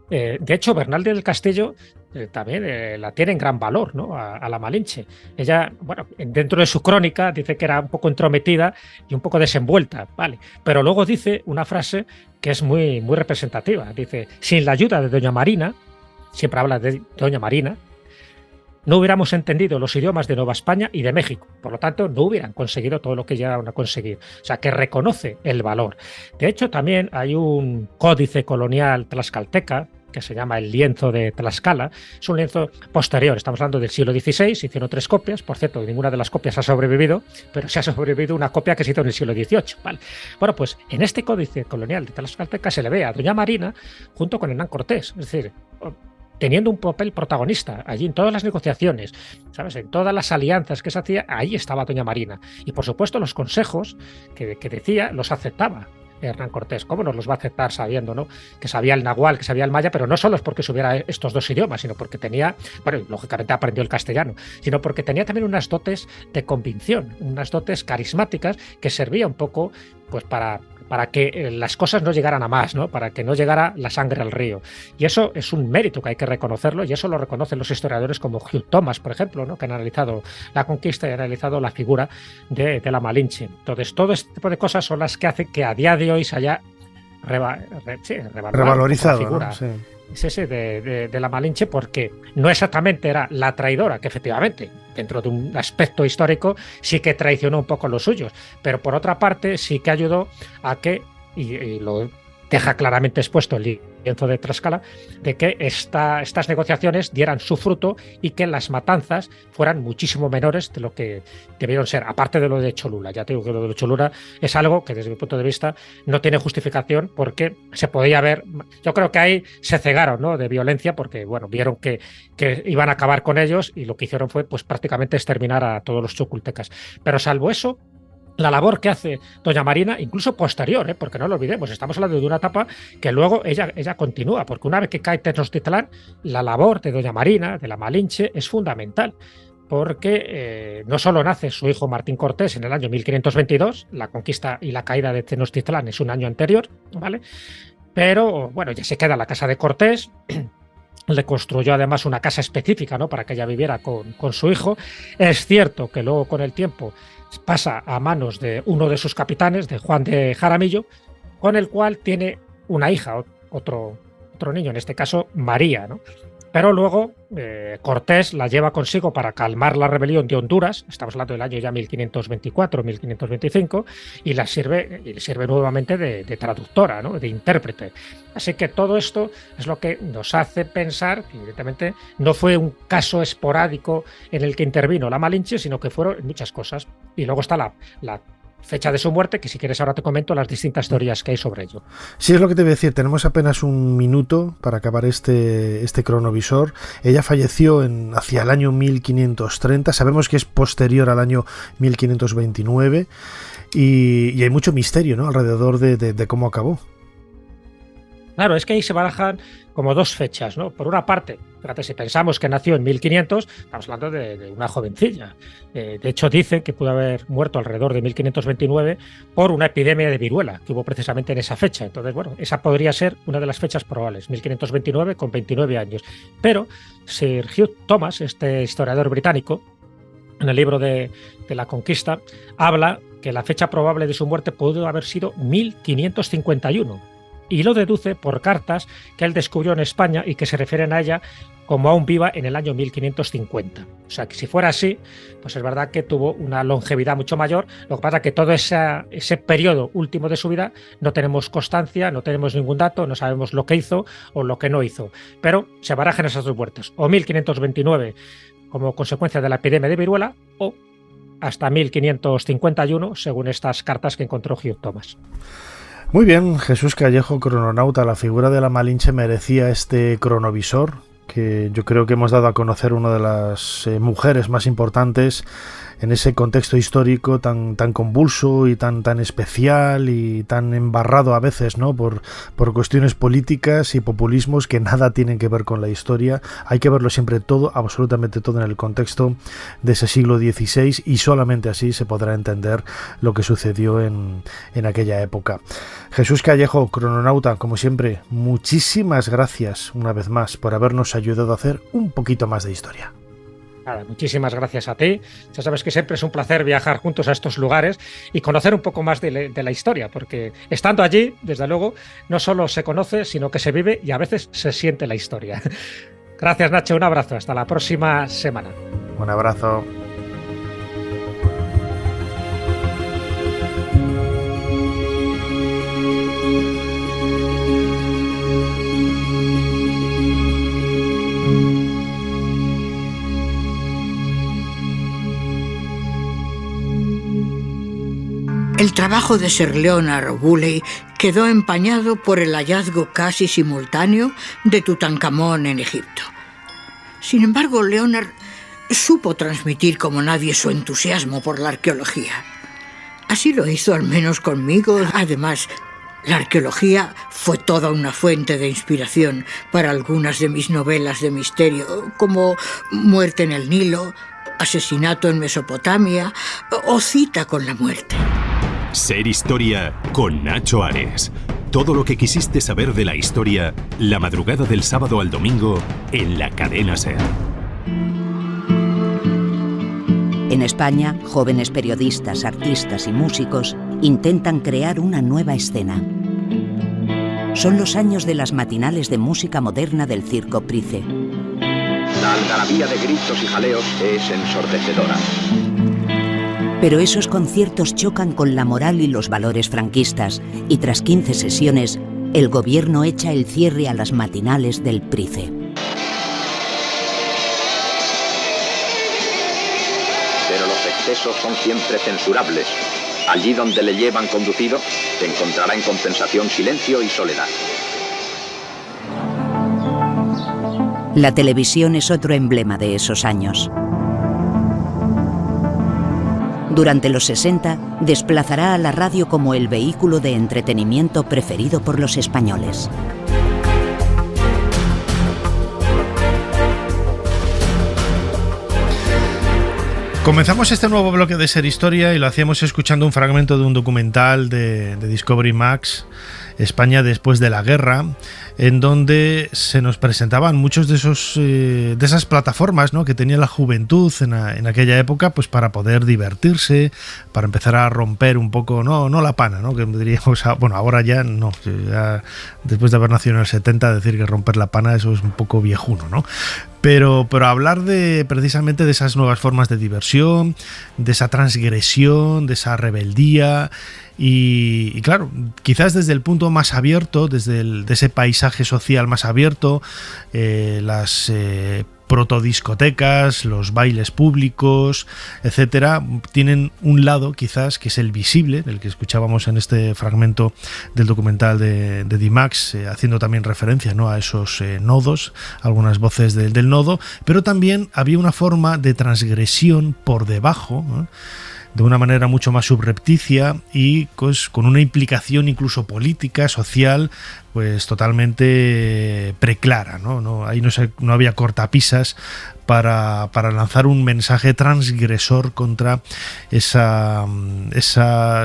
De hecho, Bernal del Castillo también la tiene en gran valor, ¿no? A la Malinche. Ella, bueno, dentro de su crónica dice que era un poco entrometida y un poco desenvuelta, ¿vale? Pero luego dice una frase que es muy, muy representativa. Dice, sin la ayuda de Doña Marina, siempre habla de Doña Marina, no hubiéramos entendido los idiomas de Nueva España y de México. Por lo tanto, no hubieran conseguido todo lo que llegaron a conseguir. O sea, que reconoce el valor. De hecho, también hay un códice colonial tlaxcalteca que se llama el lienzo de Tlaxcala. Es un lienzo posterior, estamos hablando del siglo XVI, hicieron 3 copias, por cierto, ninguna de las copias ha sobrevivido, pero sí ha sobrevivido una copia que se hizo en el siglo XVIII. ¿Vale? Bueno, pues en este códice colonial de Tlaxcalteca se le ve a Doña Marina junto con Hernán Cortés, es decir, teniendo un papel protagonista allí en todas las negociaciones, ¿sabes? En todas las alianzas que se hacía, ahí estaba Doña Marina. Y por supuesto los consejos que decía los aceptaba Hernán Cortés. ¿Cómo no los va a aceptar sabiendo, ¿no? Que sabía el náhuatl, que sabía el maya, pero no solo es porque supiera estos 2 idiomas, sino porque tenía, bueno, lógicamente aprendió el castellano, sino porque tenía también unas dotes de convicción, unas dotes carismáticas que servía un poco pues para que las cosas no llegaran a más, ¿no? Para que no llegara la sangre al río. Y eso es un mérito que hay que reconocerlo, y eso lo reconocen los historiadores como Hugh Thomas, por ejemplo, ¿no? Que han analizado la conquista y han analizado la figura de la Malinche. Entonces, todo este tipo de cosas son las que hacen que a día de hoy se haya revalorizado la figura. ¿No? Sí. Es ese de la Malinche, porque no exactamente era la traidora, que efectivamente, dentro de un aspecto histórico, sí que traicionó un poco a los suyos, pero por otra parte sí que ayudó a que, y lo deja claramente expuesto el lienzo de Tlaxcala, de que estas negociaciones dieran su fruto y que las matanzas fueran muchísimo menores de lo que debieron ser, aparte de lo de Cholula. Ya te digo que lo de Cholula es algo que desde mi punto de vista no tiene justificación, porque se podía ver, yo creo que ahí se cegaron, ¿no? De violencia, porque bueno, vieron que iban a acabar con ellos y lo que hicieron fue pues prácticamente exterminar a todos los chucultecas. Pero salvo eso, la labor que hace Doña Marina, incluso posterior, porque no lo olvidemos, estamos hablando de una etapa que luego ella continúa, porque una vez que cae Tenochtitlán, la labor de Doña Marina, de la Malinche, es fundamental, porque no solo nace su hijo Martín Cortés en el año 1522, la conquista y la caída de Tenochtitlán es un año anterior, ¿vale? Pero bueno, ya se queda en la casa de Cortés. Le construyó además una casa específica, ¿no?, para que ella viviera con su hijo. Es cierto que luego con el tiempo pasa a manos de uno de sus capitanes, de Juan de Jaramillo, con el cual tiene una hija, otro niño, en este caso María, ¿no? Pero luego Cortés la lleva consigo para calmar la rebelión de Honduras, estamos hablando del año ya 1524-1525, y le sirve nuevamente de traductora, ¿no?, de intérprete. Así que todo esto es lo que nos hace pensar que evidentemente no fue un caso esporádico en el que intervino la Malinche, sino que fueron muchas cosas. Y luego está la fecha de su muerte, que si quieres ahora te comento las distintas teorías que hay sobre ello. Sí, es lo que te voy a decir, tenemos apenas un minuto para acabar este cronovisor. Ella falleció hacia el año 1530, sabemos que es posterior al año 1529 y hay mucho misterio, ¿no?, alrededor de cómo acabó. Claro, es que ahí se barajan como dos fechas, ¿no? Por una parte, fíjate, si pensamos que nació en 1500, estamos hablando de una jovencilla. De hecho, dicen que pudo haber muerto alrededor de 1529 por una epidemia de viruela que hubo precisamente en esa fecha. Entonces, bueno, esa podría ser una de las fechas probables, 1529 con 29 años. Pero Sir Hugh Thomas, este historiador británico, en el libro de la conquista, habla que la fecha probable de su muerte pudo haber sido 1551. Y lo deduce por cartas que él descubrió en España y que se refieren a ella como aún viva en el año 1550. O sea, que si fuera así, pues es verdad que tuvo una longevidad mucho mayor. Lo que pasa es que todo ese periodo último de su vida no tenemos constancia, no tenemos ningún dato, no sabemos lo que hizo o lo que no hizo. Pero se barajan esas dos muertes, o 1529 como consecuencia de la epidemia de viruela, o hasta 1551, según estas cartas que encontró Hugh Thomas. Muy bien, Jesús Callejo, crononauta, la figura de la Malinche merecía este cronovisor, que yo creo que hemos dado a conocer una de las mujeres más importantes en ese contexto histórico tan convulso y tan especial y tan embarrado a veces, ¿no?, por cuestiones políticas y populismos que nada tienen que ver con la historia. Hay que verlo siempre todo, absolutamente todo, en el contexto de ese siglo XVI, y solamente así se podrá entender lo que sucedió en aquella época. Jesús Callejo, crononauta, como siempre, muchísimas gracias una vez más por habernos ayudado a hacer un poquito más de historia. Nada, muchísimas gracias a ti. Ya sabes que siempre es un placer viajar juntos a estos lugares y conocer un poco más de la historia, porque estando allí, desde luego, no solo se conoce, sino que se vive y a veces se siente la historia. Gracias, Nacho, un abrazo. Hasta la próxima semana. Un abrazo. El trabajo de Sir Leonard Woolley quedó empañado por el hallazgo casi simultáneo de Tutankamón en Egipto. Sin embargo, Leonard supo transmitir como nadie su entusiasmo por la arqueología. Así lo hizo al menos conmigo. Además, la arqueología fue toda una fuente de inspiración para algunas de mis novelas de misterio, como Muerte en el Nilo, Asesinato en Mesopotamia o Cita con la muerte. Ser Historia con Nacho Ares. Todo lo que quisiste saber de la historia, la madrugada del sábado al domingo, en la cadena SER. En España, jóvenes periodistas, artistas y músicos intentan crear una nueva escena. Son los años de las matinales de música moderna del Circo Price. La algarabía de gritos y jaleos es ensordecedora. Pero esos conciertos chocan con la moral y los valores franquistas, y tras 15 sesiones, el gobierno echa el cierre a las matinales del Price. Pero los excesos son siempre censurables. Allí donde le llevan conducido, se encontrará en compensación silencio y soledad. La televisión es otro emblema de esos años. Durante los 60, desplazará a la radio como el vehículo de entretenimiento preferido por los españoles. Comenzamos este nuevo bloque de Ser Historia y lo hacíamos escuchando un fragmento de un documental de Discovery Max, España después de la guerra, en donde se nos presentaban muchos de esas plataformas, ¿no?, que tenía la juventud en aquella época, pues para poder divertirse, para empezar a romper un poco, no la pana, ¿no?, que diríamos, bueno, ahora ya no, ya después de haber nacido en el 70, decir que romper la pana, eso es un poco viejuno, ¿no? Pero hablar precisamente de esas nuevas formas de diversión, de esa transgresión, de esa rebeldía y claro, quizás desde el punto más abierto, de ese paisaje social más abierto, las protodiscotecas, los bailes públicos, etcétera, tienen un lado quizás que es el visible, del que escuchábamos en este fragmento del documental de D-Max, haciendo también referencia, ¿no?, a esos nodos, algunas voces del nodo, pero también había una forma de transgresión por debajo, ¿no?, de una manera mucho más subrepticia y pues, con una implicación incluso política, social, pues totalmente preclara, ¿no? Ahí no había cortapisas para lanzar un mensaje transgresor contra esa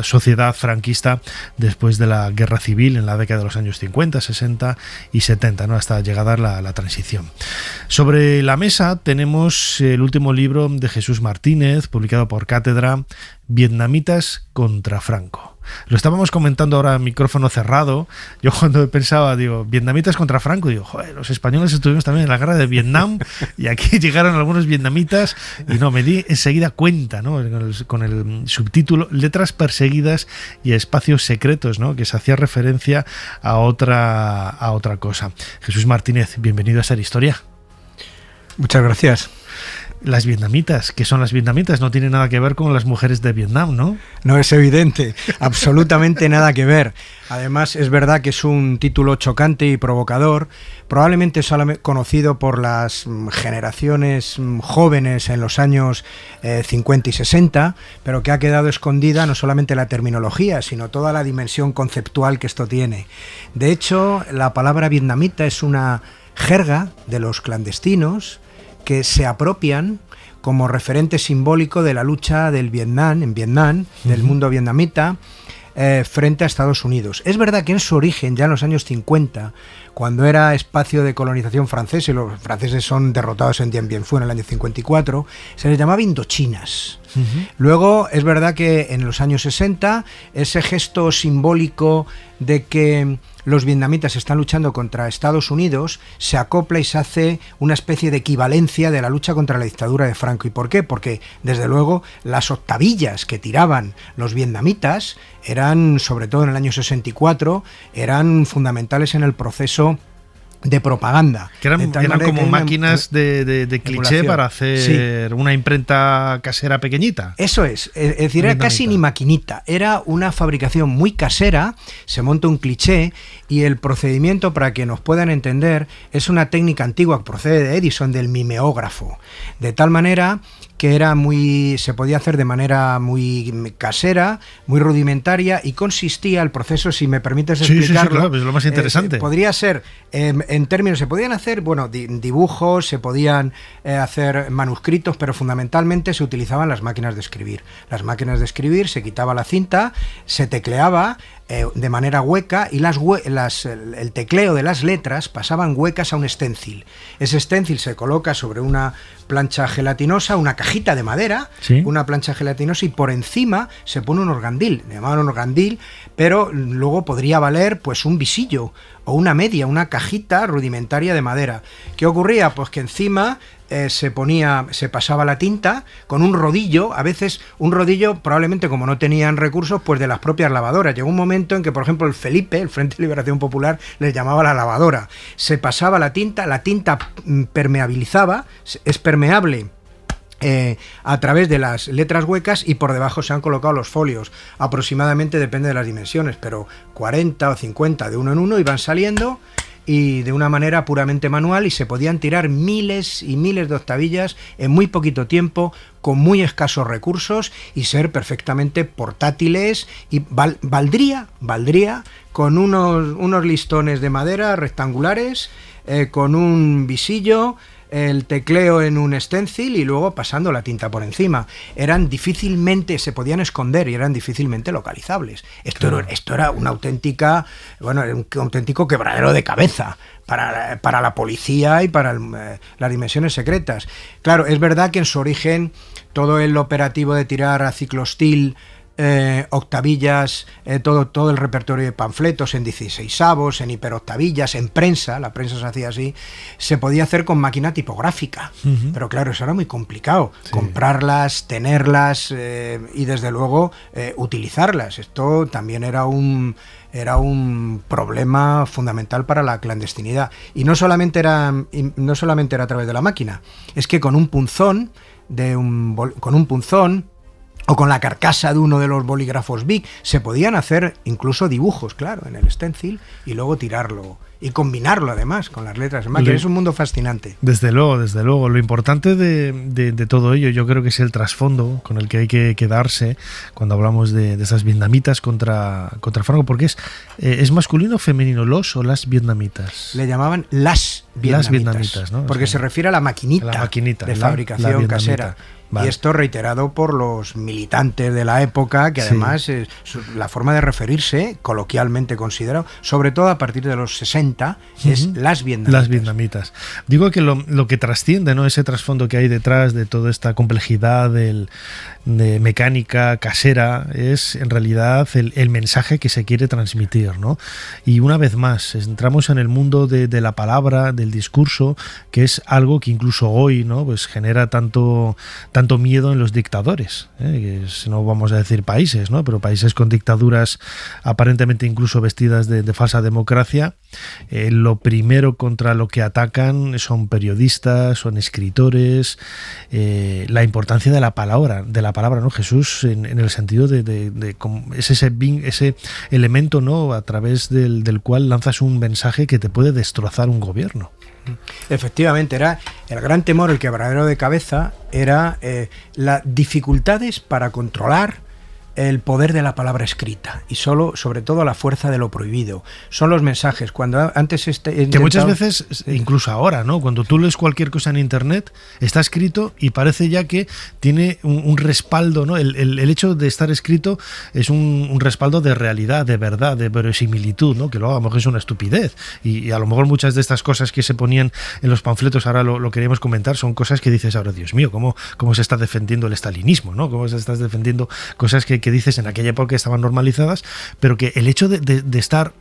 sociedad franquista después de la guerra civil en la década de los años 50, 60 y 70, ¿no?, hasta llegada la transición. Sobre la mesa tenemos el último libro de Jesús Martínez, publicado por Cátedra, Vietnamitas contra Franco. Lo estábamos comentando ahora a micrófono cerrado. Yo cuando pensaba, digo, vietnamitas contra Franco, digo, joder, los españoles estuvimos también en la guerra de Vietnam y aquí llegaron algunos vietnamitas y no, me di enseguida cuenta, ¿no?, con el subtítulo Letras perseguidas y espacios secretos, ¿no?, que se hacía referencia a otra cosa. Jesús Martínez, bienvenido a Ser Historia. Muchas gracias. Las vietnamitas, ¿qué son las vietnamitas? No tiene nada que ver con las mujeres de Vietnam, ¿no? No, es evidente, absolutamente nada que ver. Además, es verdad que es un título chocante y provocador, probablemente solamente conocido por las generaciones jóvenes en los años 50 y 60, pero que ha quedado escondida no solamente la terminología, sino toda la dimensión conceptual que esto tiene. De hecho, la palabra vietnamita es una jerga de los clandestinos que se apropian como referente simbólico de la lucha del Vietnam, del mundo vietnamita, frente a Estados Unidos. Es verdad que en su origen, ya en los años 50, cuando era espacio de colonización francés, y los franceses son derrotados en Dien Bien Phu en el año 54, se les llamaba Indochinas. Luego, es verdad que en los años 60, ese gesto simbólico de que los vietnamitas están luchando contra Estados Unidos se acopla y se hace una especie de equivalencia de la lucha contra la dictadura de Franco. ¿Y por qué? Porque, desde luego, las octavillas que tiraban los vietnamitas eran, sobre todo en el año 64, eran fundamentales en el proceso de propaganda. Que eran como máquinas de cliché para hacer una imprenta casera pequeñita. Eso es decir, era casi ni maquinita, era una fabricación muy casera, se monta un cliché y el procedimiento, para que nos puedan entender, es una técnica antigua que procede de Edison, del mimeógrafo, de tal manera que se podía hacer de manera muy casera, muy rudimentaria, y consistía el proceso, si me permites explicarlo. Sí, claro, es lo más interesante. Podría ser, en términos, se podían hacer, dibujos, se podían hacer manuscritos, pero fundamentalmente se utilizaban las máquinas de escribir. Las máquinas de escribir, se quitaba la cinta, se tecleaba de manera hueca y el tecleo de las letras pasaban huecas a un stencil. Ese stencil se coloca sobre una plancha gelatinosa, una cajita de madera, una plancha gelatinosa, y por encima se pone un organdil, le llamaban un organdil, pero luego podría valer pues un visillo o una media, una cajita rudimentaria de madera. ¿Qué ocurría? Pues que encima se pasaba la tinta con un rodillo, a veces un rodillo, probablemente como no tenían recursos, pues de las propias lavadoras. Llegó un momento en que, por ejemplo, el Frente de Liberación Popular, les llamaba la lavadora. Se pasaba la tinta permeabilizaba, es permeable a través de las letras huecas, y por debajo se han colocado los folios, aproximadamente, depende de las dimensiones, pero 40 o 50 de uno en uno, y van saliendo, y de una manera puramente manual, y se podían tirar miles y miles de octavillas en muy poquito tiempo, con muy escasos recursos, y ser perfectamente portátiles, y valdría con unos listones de madera rectangulares, con un visillo, el tecleo en un stencil y luego pasando la tinta por encima. Se podían esconder y eran difícilmente localizables. Esto era un auténtico quebradero de cabeza para la policía y para las dimensiones secretas. Claro, es verdad que en su origen todo el operativo de tirar a ciclostil, octavillas, todo el repertorio de panfletos en 16avos, en hiperoctavillas, en prensa, la prensa se hacía así, se podía hacer con máquina tipográfica, pero claro, eso era muy complicado, comprarlas, tenerlas y desde luego utilizarlas. Esto también era un problema fundamental para la clandestinidad, y no solamente era a través de la máquina, es que con un punzón o con la carcasa de uno de los bolígrafos Bic se podían hacer incluso dibujos, claro, en el stencil, y luego tirarlo y combinarlo además con las letras de máquina. Es un mundo fascinante. Desde luego. Lo importante de todo ello, yo creo que es el trasfondo con el que hay que quedarse cuando hablamos de esas vietnamitas contra Franco, porque es masculino o femenino, los o las vietnamitas. Le llamaban las vietnamitas, ¿no? Porque se refiere a la maquinita de fabricación casera. Vale. Y esto reiterado por los militantes de la época, que además es la forma de referirse, coloquialmente considerado, sobre todo a partir de los 60, es las vietnamitas. Las vietnamitas. Digo que lo que trasciende, ¿no?, ese trasfondo que hay detrás de toda esta complejidad de mecánica casera, es en realidad el mensaje que se quiere transmitir, ¿no? Y una vez más, entramos en el mundo de la palabra, del discurso, que es algo que incluso hoy, ¿no?, pues genera tanto miedo en los dictadores, que no vamos a decir países, ¿no?, pero países con dictaduras aparentemente incluso vestidas de falsa democracia. Lo primero contra lo que atacan son periodistas, son escritores, la importancia de la palabra, ¿no? Jesús, en el sentido de es ese elemento, ¿no?, a través del cual lanzas un mensaje que te puede destrozar un gobierno. Efectivamente, era el gran temor, el quebradero de cabeza, era las dificultades para controlar el poder de la palabra escrita y sobre todo la fuerza de lo prohibido. Son los mensajes. Cuando antes que muchas veces, incluso ahora, ¿no?, cuando tú lees cualquier cosa en internet, está escrito y parece ya que tiene un respaldo, ¿no? El hecho de estar escrito es un respaldo de realidad, de verdad, de verosimilitud, ¿no? Que luego a lo mejor es una estupidez. Y a lo mejor muchas de estas cosas que se ponían en los panfletos, ahora lo queríamos comentar, son cosas que dices ahora, Dios mío, ¿cómo se está defendiendo el estalinismo, ¿no? ¿Cómo se está defendiendo cosas que dices en aquella época estaban normalizadas, pero que el hecho de estar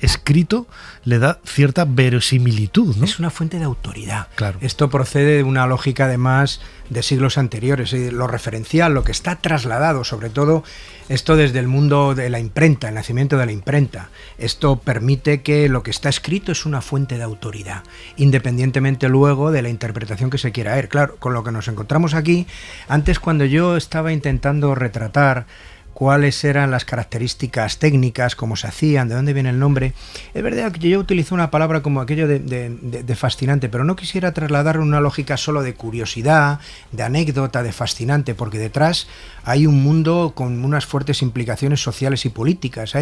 escrito le da cierta verosimilitud, ¿no? Es una fuente de autoridad. Claro. Esto procede de una lógica además de siglos anteriores, lo referencial, lo que está trasladado, sobre todo esto desde el mundo de la imprenta, el nacimiento de la imprenta. Esto permite que lo que está escrito es una fuente de autoridad, independientemente luego de la interpretación que se quiera ver. Claro, con lo que nos encontramos aquí, antes cuando yo estaba intentando retratar cuáles eran las características técnicas, cómo se hacían, de dónde viene el nombre. Es verdad que yo utilizo una palabra como aquello de fascinante, pero no quisiera trasladar una lógica solo de curiosidad, de anécdota, de fascinante, porque detrás hay un mundo con unas fuertes implicaciones sociales y políticas.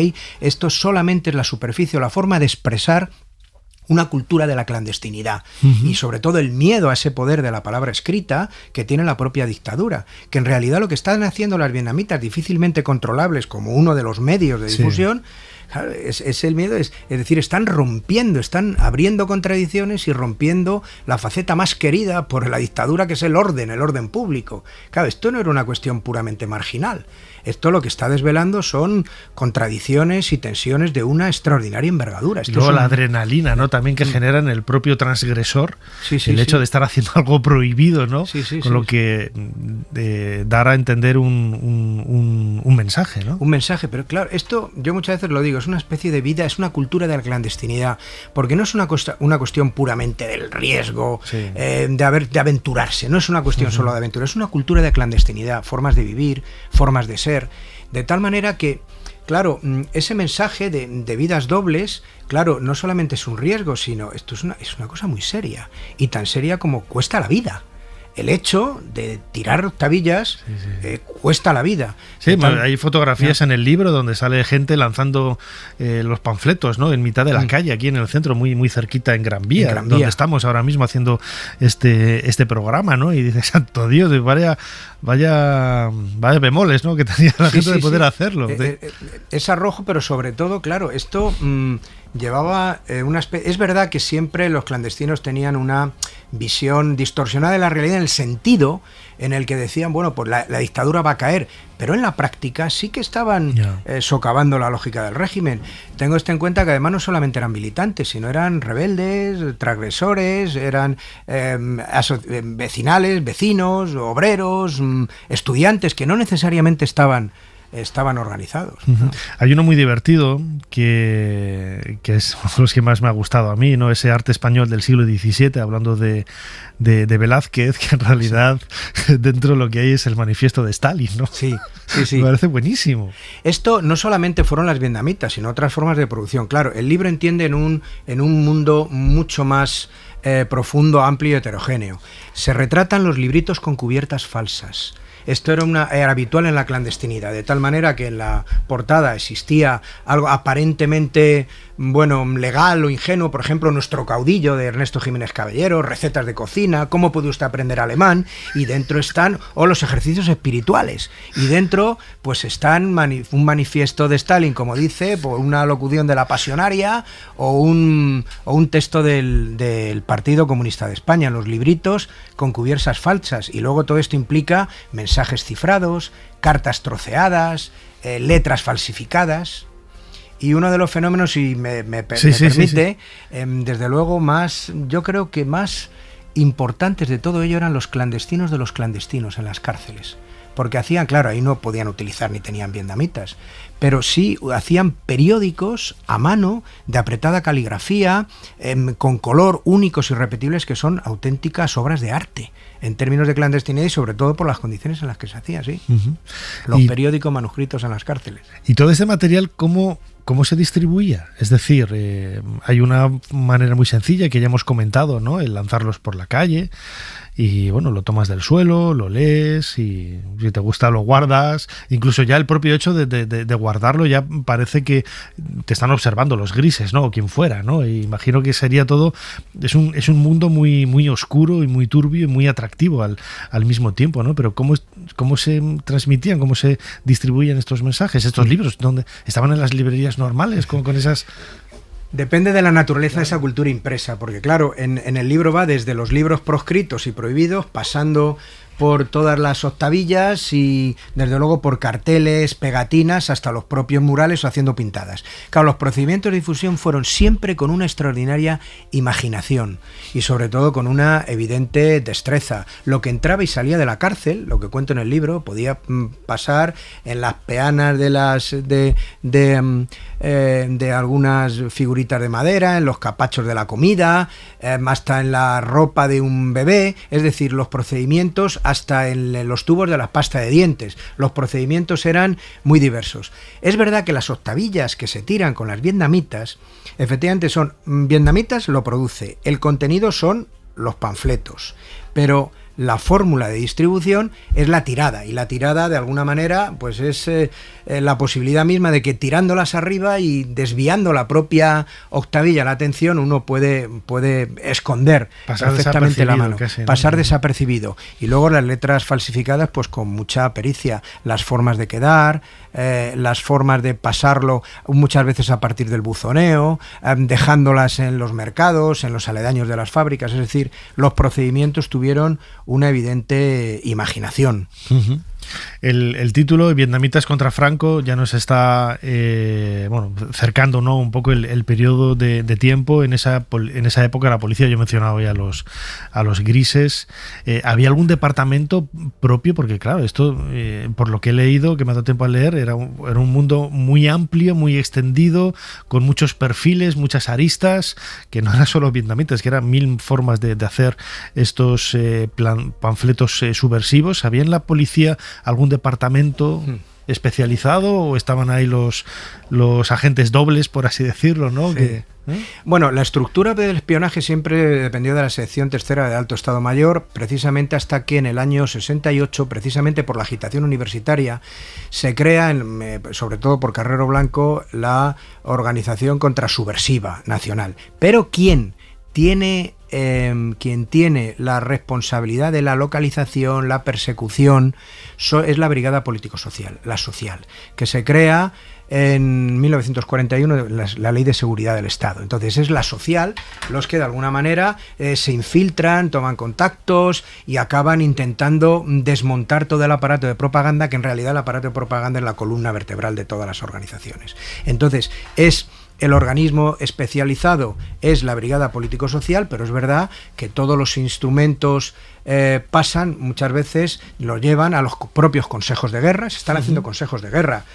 Esto solamente es la superficie o la forma de expresar una cultura de la clandestinidad y sobre todo el miedo a ese poder de la palabra escrita que tiene la propia dictadura, que en realidad lo que están haciendo las vietnamitas, difícilmente controlables como uno de los medios de difusión, es el miedo, es decir, están rompiendo, están abriendo contradicciones y rompiendo la faceta más querida por la dictadura, que es el orden público. Claro, esto no era una cuestión puramente marginal. Esto lo que está desvelando son contradicciones y tensiones de una extraordinaria envergadura. Y luego la adrenalina, ¿no?, también que genera en el propio transgresor, el hecho de estar haciendo algo prohibido, ¿no? Con lo que dar a entender un mensaje, ¿no? Un mensaje, pero claro, esto yo muchas veces lo digo, es una especie de vida, es una cultura de la clandestinidad, porque no es una cuestión puramente del riesgo, de aventurarse, no es una cuestión solo de aventura, es una cultura de clandestinidad, formas de vivir, formas de ser, de tal manera que, claro, ese mensaje de vidas dobles, claro, no solamente es un riesgo, sino esto es una cosa muy seria, y tan seria como cuesta la vida. el hecho de tirar octavillas cuesta la vida. Sí, hay fotografías en el libro donde sale gente lanzando los panfletos, ¿no? En mitad de la calle, aquí en el centro, muy, muy cerquita en Gran Vía, donde estamos ahora mismo haciendo este programa, ¿no? Y dices, santo Dios, vaya bemoles, ¿no? Que tenía la gente de poder hacerlo. Es arrojo, pero sobre todo, claro, esto llevaba es verdad que siempre los clandestinos tenían una visión distorsionada de la realidad, en el sentido en el que decían, bueno, pues la dictadura va a caer, pero en la práctica sí que estaban socavando la lógica del régimen. Tengo esto en cuenta que además no solamente eran militantes, sino eran rebeldes, transgresores, eran vecinales, vecinos, obreros, estudiantes, que no necesariamente estaban organizados. Hay uno muy divertido que es uno de los que más me ha gustado a mí, ¿no? Ese arte español del siglo XVII, hablando de Velázquez, que en realidad dentro de lo que hay es el manifiesto de Stalin, ¿no? Sí. Me parece buenísimo. Esto no solamente fueron las vietnamitas, sino otras formas de producción. Claro, el libro entiende en un mundo mucho más profundo, amplio y heterogéneo. Se retratan los libritos con cubiertas falsas. Esto era habitual en la clandestinidad, de tal manera que en la portada existía algo aparentemente, legal o ingenuo, por ejemplo, Nuestro caudillo de Ernesto Jiménez Caballero, recetas de cocina, cómo puede usted aprender alemán, y dentro están, los ejercicios espirituales, y dentro pues están un manifiesto de Stalin, como dice, por una locución de la Pasionaria, o un texto del Partido Comunista de España, los libritos con cubiertas falsas, y luego todo esto implica mensajes cifrados, cartas troceadas, letras falsificadas. Y uno de los fenómenos, si me permite, desde luego yo creo que más importantes de todo ello eran los clandestinos de los clandestinos en las cárceles. Porque hacían, claro, ahí no podían utilizar ni tenían vietnamitas, pero sí hacían periódicos a mano de apretada caligrafía, con color, únicos y repetibles, que son auténticas obras de arte en términos de clandestinidad, y sobre todo por las condiciones en las que se hacían, los periódicos manuscritos en las cárceles. Y todo ese material, ¿cómo se distribuía? Es decir, hay una manera muy sencilla que ya hemos comentado, ¿no? El lanzarlos por la calle. Y lo tomas del suelo, lo lees, y si te gusta lo guardas. Incluso ya el propio hecho de guardarlo ya parece que te están observando los grises, ¿no? O quien fuera, ¿no? Y imagino que sería todo... Es un mundo muy, muy oscuro y muy turbio y muy atractivo al mismo tiempo, ¿no? Pero ¿cómo se transmitían, cómo se distribuían estos mensajes, estos libros? ¿Dónde estaban? ¿En las librerías normales con esas...? Depende de la naturaleza de esa cultura impresa, porque claro, en el libro va desde los libros proscritos y prohibidos, pasando por todas las octavillas y desde luego por carteles, pegatinas, hasta los propios murales o haciendo pintadas. Claro, los procedimientos de difusión fueron siempre con una extraordinaria imaginación y sobre todo con una evidente destreza. Lo que entraba y salía de la cárcel, lo que cuento en el libro, podía pasar en las peanas de algunas figuritas de madera, en los capachos de la comida, hasta en la ropa de un bebé, es decir, los procedimientos hasta en los tubos de la pasta de dientes. Los procedimientos eran muy diversos. Es verdad que las octavillas que se tiran con las vietnamitas, efectivamente son vietnamitas, lo produce. El contenido son los panfletos, pero la fórmula de distribución es la tirada, y la tirada de alguna manera pues es la posibilidad misma de que tirándolas arriba y desviando la propia octavilla la atención, uno puede esconder perfectamente la mano, pasar desapercibido. Y luego las letras falsificadas pues con mucha pericia, las formas de quedar, las formas de pasarlo muchas veces a partir del buzoneo, dejándolas en los mercados, en los aledaños de las fábricas, es decir, los procedimientos tuvieron una evidente imaginación. Uh-huh. El título, Vietnamitas contra Franco, ya nos está cercando, ¿no?, un poco el periodo de tiempo. En esa época la policía, yo he mencionado ya a los grises, ¿había algún departamento propio? Porque claro, esto, por lo que he leído, que me ha dado tiempo a leer, era un mundo muy amplio, muy extendido, con muchos perfiles, muchas aristas, que no eran solo vietnamitas, que eran 1000 formas de hacer estos panfletos subversivos. ¿Había en la policía algún departamento especializado o estaban ahí los agentes dobles, por así decirlo, ¿no? Sí. Bueno, la estructura del espionaje siempre dependió de la sección tercera de Alto Estado Mayor, precisamente hasta que en el año 68, precisamente por la agitación universitaria, se crea, sobre todo por Carrero Blanco, la Organización Contrasubversiva Nacional. Pero quien tiene la responsabilidad de la localización, la persecución, es la Brigada Político-Social, la social, que se crea en 1941, la Ley de Seguridad del Estado. Entonces es la social los que de alguna manera se infiltran, toman contactos y acaban intentando desmontar todo el aparato de propaganda, que en realidad el aparato de propaganda es la columna vertebral de todas las organizaciones. Entonces el organismo especializado es la Brigada Político-Social, pero es verdad que todos los instrumentos pasan, muchas veces lo llevan a los propios consejos de guerra. Se están haciendo consejos de guerra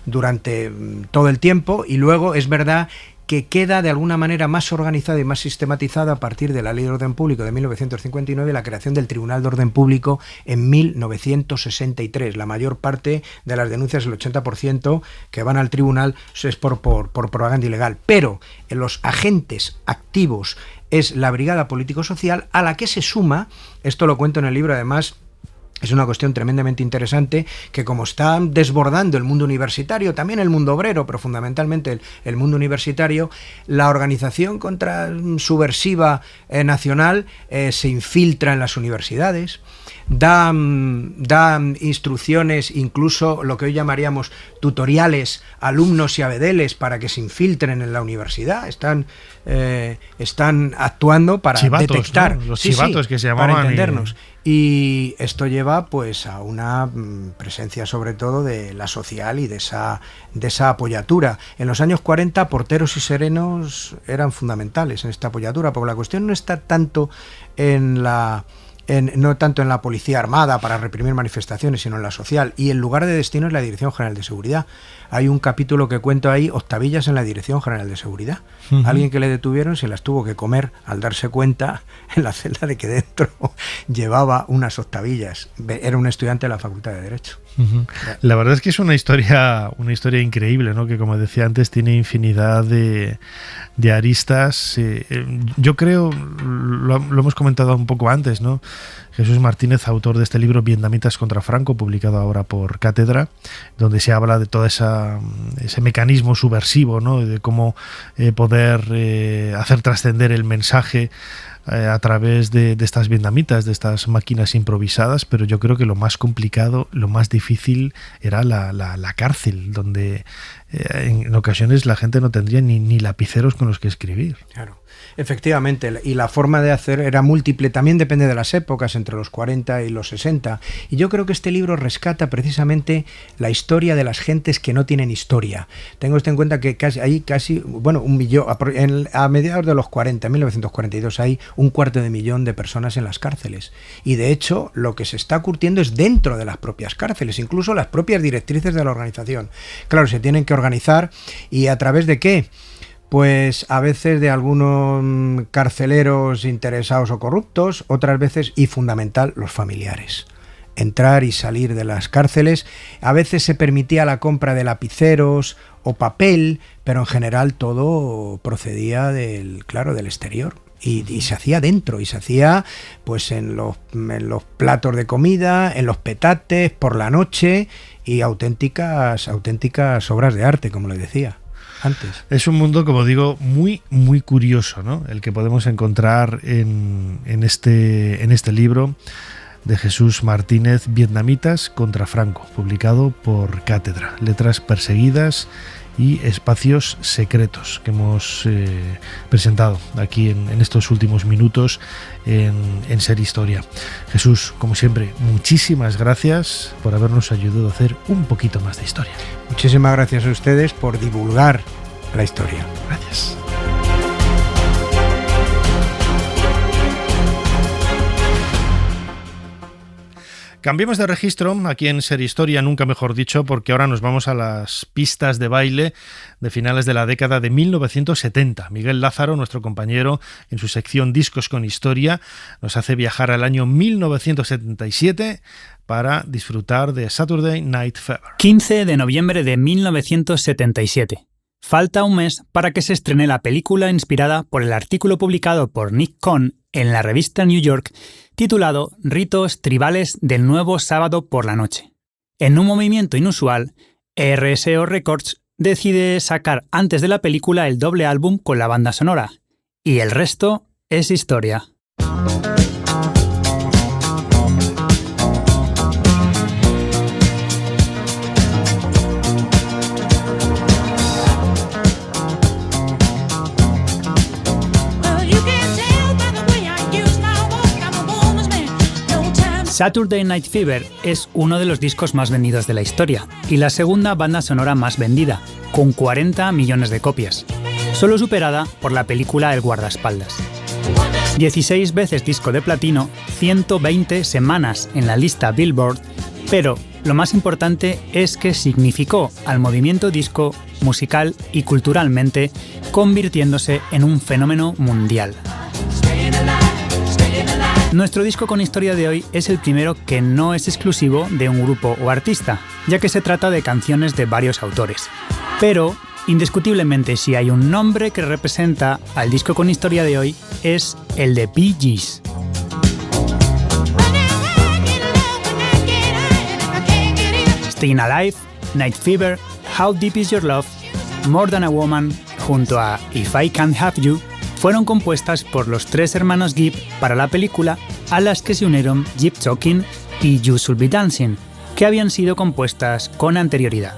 durante todo el tiempo, y luego es verdad que queda de alguna manera más organizada y más sistematizada a partir de la Ley de Orden Público de 1959 y la creación del Tribunal de Orden Público en 1963. La mayor parte de las denuncias, el 80% que van al tribunal, es por propaganda ilegal. Pero en los agentes activos es la Brigada Político-Social, a la que se suma, esto lo cuento en el libro además, es una cuestión tremendamente interesante, que como está desbordando el mundo universitario, también el mundo obrero, pero fundamentalmente el mundo universitario, la organización contrasubversiva nacional se infiltra en las universidades, da instrucciones, incluso lo que hoy llamaríamos tutoriales a alumnos y a bedeles para que se infiltren en la universidad. Están actuando para chivatos, detectar, ¿no? Los chivatos que se llamaban, para entendernos. Y esto lleva pues a una presencia sobre todo de la social y de esa apoyatura. En los años 40 porteros y serenos eran fundamentales en esta apoyatura, porque la cuestión no está tanto no tanto en la policía armada para reprimir manifestaciones, sino en la social, y el lugar de destino es la Dirección General de Seguridad. Hay un capítulo que cuento ahí, octavillas en la Dirección General de Seguridad. Alguien que le detuvieron se las tuvo que comer al darse cuenta en la celda de que dentro llevaba unas octavillas. Era un estudiante de la Facultad de Derecho. La verdad es que es una historia increíble, ¿no? Que, como decía antes, tiene infinidad de aristas. Yo creo, lo hemos comentado un poco antes, ¿no? Jesús Martínez, autor de este libro Vietnamitas contra Franco, publicado ahora por Cátedra, donde se habla de todo ese mecanismo subversivo, ¿no? De cómo poder hacer trascender el mensaje a través de estas vietnamitas, de estas máquinas improvisadas. Pero yo creo que lo más complicado, lo más difícil era la cárcel, donde en ocasiones la gente no tendría ni lapiceros con los que escribir. Claro. Efectivamente, y la forma de hacer era múltiple, también depende de las épocas, entre los 40 y los 60, y yo creo que este libro rescata precisamente la historia de las gentes que no tienen historia. Tengo esto en cuenta que hay casi 1 millón, a mediados de los 40, en 1942, hay 250.000 de personas en las cárceles, y de hecho lo que se está curtiendo es dentro de las propias cárceles, incluso las propias directrices de la organización. Claro, se tienen que organizar, ¿y a través de qué? Pues a veces de algunos carceleros interesados o corruptos, otras veces, y fundamental, los familiares. Entrar y salir de las cárceles. A veces se permitía la compra de lapiceros o papel, pero en general todo procedía del exterior. Y se hacía dentro, y se hacía pues en los platos de comida, en los petates, por la noche, y auténticas obras de arte, como le decía antes. Es un mundo, como digo, muy, muy curioso, ¿no? El que podemos encontrar en este libro de Jesús Martínez, Vietnamitas contra Franco, publicado por Cátedra. Letras perseguidas y espacios secretos, que hemos presentado aquí en estos últimos minutos en Ser Historia. Jesús, como siempre, muchísimas gracias por habernos ayudado a hacer un poquito más de historia. Muchísimas gracias a ustedes por divulgar la historia. Gracias. Cambiemos de registro aquí en Ser Historia, nunca mejor dicho, porque ahora nos vamos a las pistas de baile de finales de la década de 1970. Miguel Lázaro, nuestro compañero, en su sección Discos con Historia, nos hace viajar al año 1977 para disfrutar de Saturday Night Fever. 15 de noviembre de 1977. Falta un mes para que se estrene la película inspirada por el artículo publicado por Nick Cohn en la revista New York, titulado Ritos tribales del nuevo sábado por la noche. En un movimiento inusual, RSO Records decide sacar antes de la película el doble álbum con la banda sonora, y el resto es historia. Saturday Night Fever es uno de los discos más vendidos de la historia y la segunda banda sonora más vendida, con 40 millones de copias, solo superada por la película El guardaespaldas. 16 veces disco de platino, 120 semanas en la lista Billboard, pero lo más importante es que significó al movimiento disco musical y culturalmente, convirtiéndose en un fenómeno mundial. Nuestro disco con historia de hoy es el primero que no es exclusivo de un grupo o artista, ya que se trata de canciones de varios autores. Pero, indiscutiblemente, si hay un nombre que representa al disco con historia de hoy, es el de Bee Gees. Staying Alive, Night Fever, How Deep Is Your Love, More Than a Woman, junto a If I Can't Have You, fueron compuestas por los tres hermanos Gibb para la película, a las que se unieron Gibb Talking y You Should Be Dancing, que habían sido compuestas con anterioridad.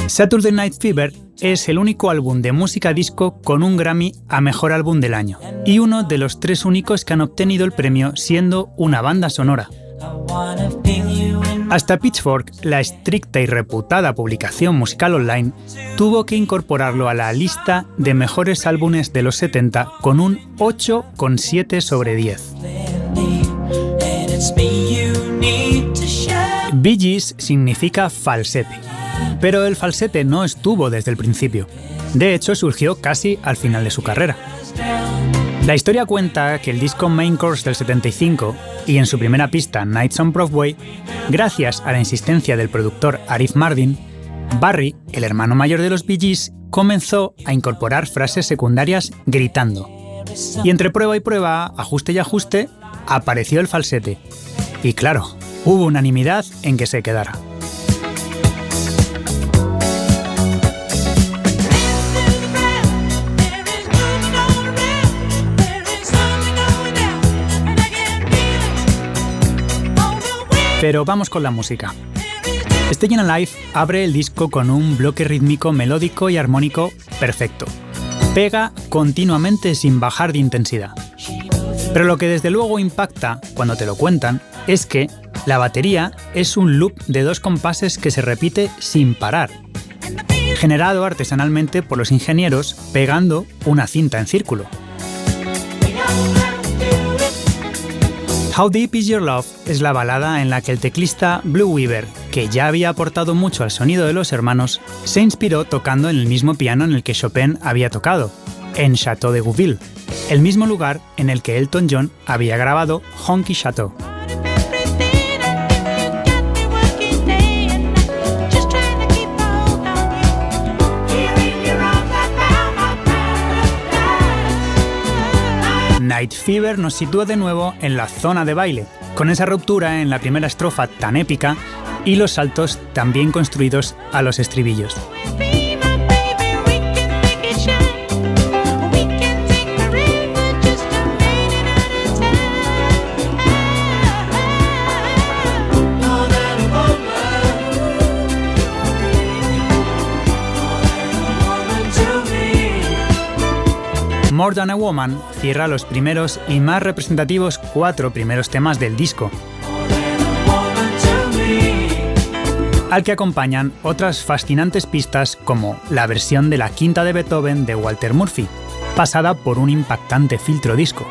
Saturday Night Fever es el único álbum de música disco con un Grammy a Mejor Álbum del Año, y uno de los tres únicos que han obtenido el premio siendo una banda sonora. Hasta Pitchfork, la estricta y reputada publicación musical online, tuvo que incorporarlo a la lista de mejores álbumes de los 70 con un 8,7 sobre 10. Bee Gees significa falsete, pero el falsete no estuvo desde el principio. De hecho, surgió casi al final de su carrera. La historia cuenta que el disco Main Course del 75 y en su primera pista Nights on Broadway, gracias a la insistencia del productor Arif Mardin, Barry, el hermano mayor de los Bee Gees, comenzó a incorporar frases secundarias gritando. Y entre prueba y prueba, ajuste y ajuste, apareció el falsete. Y claro, hubo unanimidad en que se quedara. Pero vamos con la música. Staying Alive abre el disco con un bloque rítmico, melódico y armónico perfecto. Pega continuamente sin bajar de intensidad. Pero lo que desde luego impacta cuando te lo cuentan es que la batería es un loop de 2 compases que se repite sin parar, generado artesanalmente por los ingenieros pegando una cinta en círculo. How Deep Is Your Love es la balada en la que el teclista Blue Weaver, que ya había aportado mucho al sonido de los hermanos, se inspiró tocando en el mismo piano en el que Chopin había tocado, en Château de Gouville, el mismo lugar en el que Elton John había grabado Honky Chateau. Night Fever nos sitúa de nuevo en la zona de baile, con esa ruptura en la primera estrofa tan épica y los saltos tan bien construidos a los estribillos. More Than a Woman cierra los primeros y más representativos 4 primeros temas del disco, al que acompañan otras fascinantes pistas como la versión de la quinta de Beethoven de Walter Murphy, pasada por un impactante filtro disco,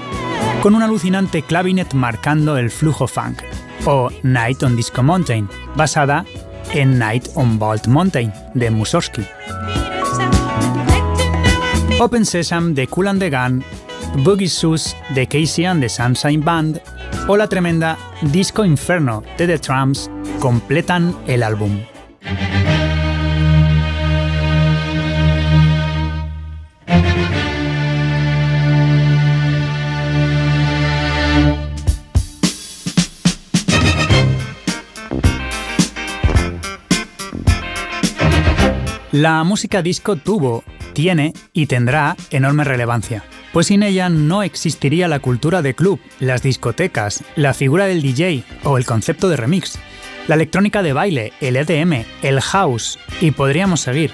con un alucinante clavinet marcando el flujo funk, o Night on Disco Mountain, basada en Night on Bald Mountain de Mussorgsky. Open Sesame de Kool and the Gang, Boogie Shoes de Casey and the Sunshine Band o la tremenda Disco Inferno de The Tramps completan el álbum. La música disco tuvo, tiene y tendrá enorme relevancia, pues sin ella no existiría la cultura de club, las discotecas, la figura del DJ o el concepto de remix, la electrónica de baile, el EDM, el house y podríamos seguir.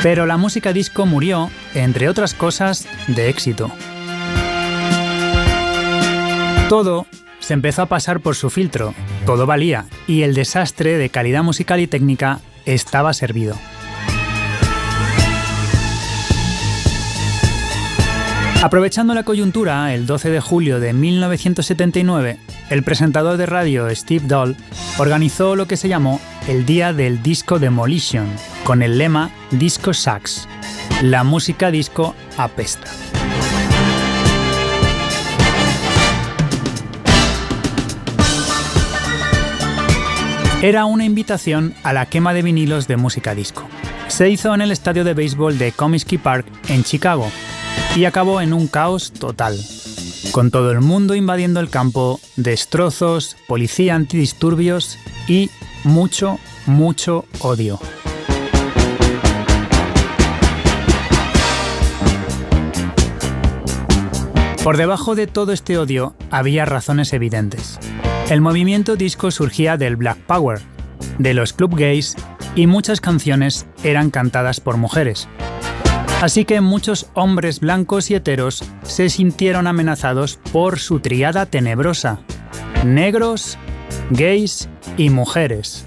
Pero la música disco murió, entre otras cosas, de éxito. Todo se empezó a pasar por su filtro, todo valía y el desastre de calidad musical y técnica estaba servido. Aprovechando la coyuntura, el 12 de julio de 1979, el presentador de radio Steve Dahl organizó lo que se llamó el Día del Disco Demolition, con el lema Disco Sucks. La música disco apesta. Era una invitación a la quema de vinilos de música disco. Se hizo en el estadio de béisbol de Comiskey Park en Chicago y acabó en un caos total, con todo el mundo invadiendo el campo, destrozos, policía antidisturbios y mucho, mucho odio. Por debajo de todo este odio había razones evidentes. El movimiento disco surgía del Black Power, de los club gays y muchas canciones eran cantadas por mujeres. Así que muchos hombres blancos y heteros se sintieron amenazados por su tríada tenebrosa: negros, gays y mujeres.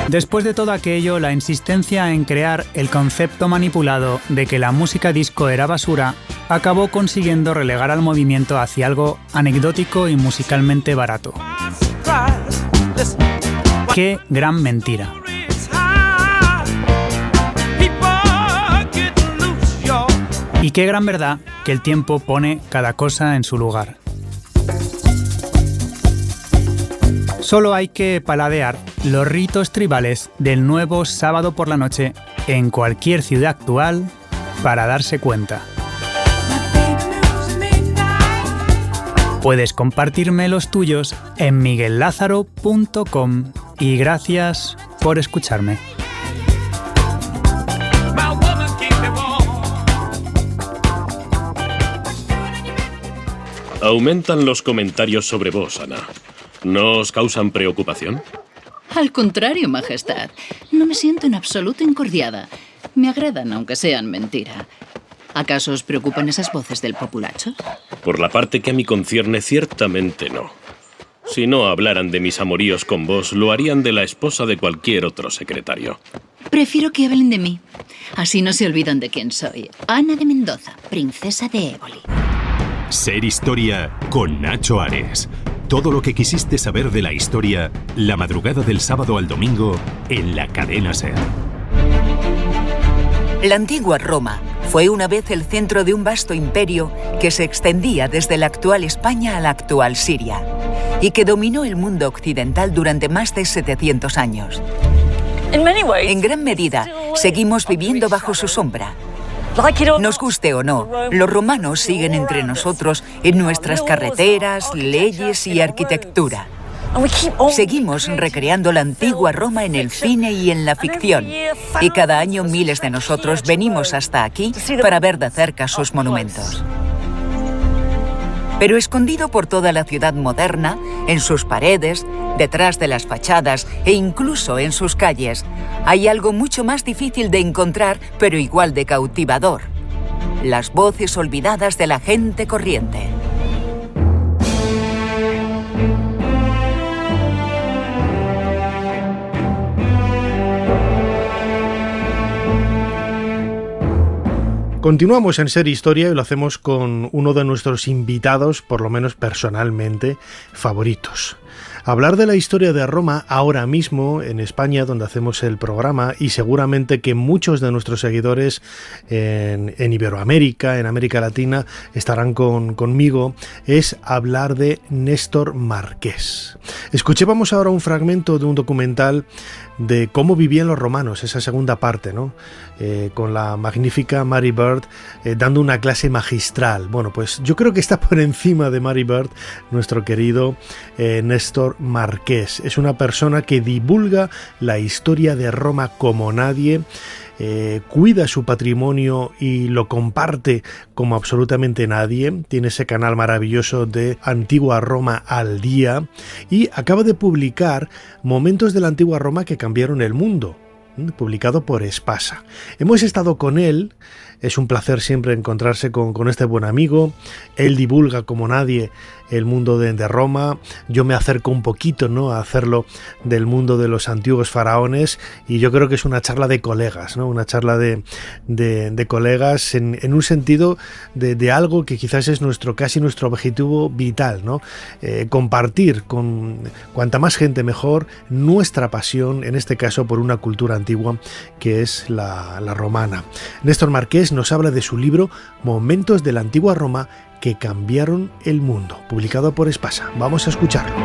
Después de todo aquello, la insistencia en crear el concepto manipulado de que la música disco era basura acabó consiguiendo relegar al movimiento hacia algo anecdótico y musicalmente barato. ¡Qué gran mentira! Y qué gran verdad que el tiempo pone cada cosa en su lugar. Solo hay que paladear los ritos tribales del nuevo sábado por la noche en cualquier ciudad actual para darse cuenta. Puedes compartirme los tuyos en miguellázaro.com y gracias por escucharme. Aumentan los comentarios sobre vos, Ana. ¿No os causan preocupación? Al contrario, Majestad. No me siento en absoluto incordiada. Me agradan, aunque sean mentira. ¿Acaso os preocupan esas voces del populacho? Por la parte que a mí concierne, ciertamente no. Si no hablaran de mis amoríos con vos, lo harían de la esposa de cualquier otro secretario. Prefiero que hablen de mí. Así no se olvidan de quién soy. Ana de Mendoza, princesa de Éboli. Ser Historia con Nacho Ares. Todo lo que quisiste saber de la historia, la madrugada del sábado al domingo, en la cadena SER. La antigua Roma fue una vez el centro de un vasto imperio que se extendía desde la actual España a la actual Siria y que dominó el mundo occidental durante más de 700 años. En gran medida, seguimos viviendo bajo su sombra. Nos guste o no, los romanos siguen entre nosotros en nuestras carreteras, leyes y arquitectura. Seguimos recreando la antigua Roma en el cine y en la ficción. Y cada año miles de nosotros venimos hasta aquí para ver de cerca sus monumentos. Pero escondido por toda la ciudad moderna, en sus paredes, detrás de las fachadas e incluso en sus calles, hay algo mucho más difícil de encontrar, pero igual de cautivador: las voces olvidadas de la gente corriente. Continuamos en Ser Historia y lo hacemos con uno de nuestros invitados, por lo menos personalmente, favoritos. Hablar de la historia de Roma ahora mismo en España, donde hacemos el programa, y seguramente que muchos de nuestros seguidores en Iberoamérica, en América Latina, estarán conmigo, es hablar de Néstor Marqués. Escuchébamos ahora un fragmento de un documental de cómo vivían los romanos, esa segunda parte, ¿no? Con la magnífica Mary Bird dando una clase magistral. Bueno, pues yo creo que está por encima de Mary Bird nuestro querido Néstor Marqués. Es una persona que divulga la historia de Roma como nadie, cuida su patrimonio y lo comparte como absolutamente nadie. Tiene ese canal maravilloso de Antigua Roma al día y acaba de publicar Momentos de la Antigua Roma que cambiaron el mundo, publicado por Espasa. Hemos estado con él, es un placer siempre encontrarse con este buen amigo. Él divulga como nadie el mundo de Roma, yo me acerco un poquito, ¿no?, a hacerlo del mundo de los antiguos faraones, y yo creo que es una charla de colegas, ¿no?, una charla de colegas en un sentido de algo que quizás es casi nuestro objetivo vital, ¿no? Compartir con cuanta más gente mejor nuestra pasión, en este caso por una cultura antigua que es la romana. Néstor Marqués nos habla de su libro Momentos de la Antigua Roma que cambiaron el mundo, publicado por Espasa. Vamos a escucharlo.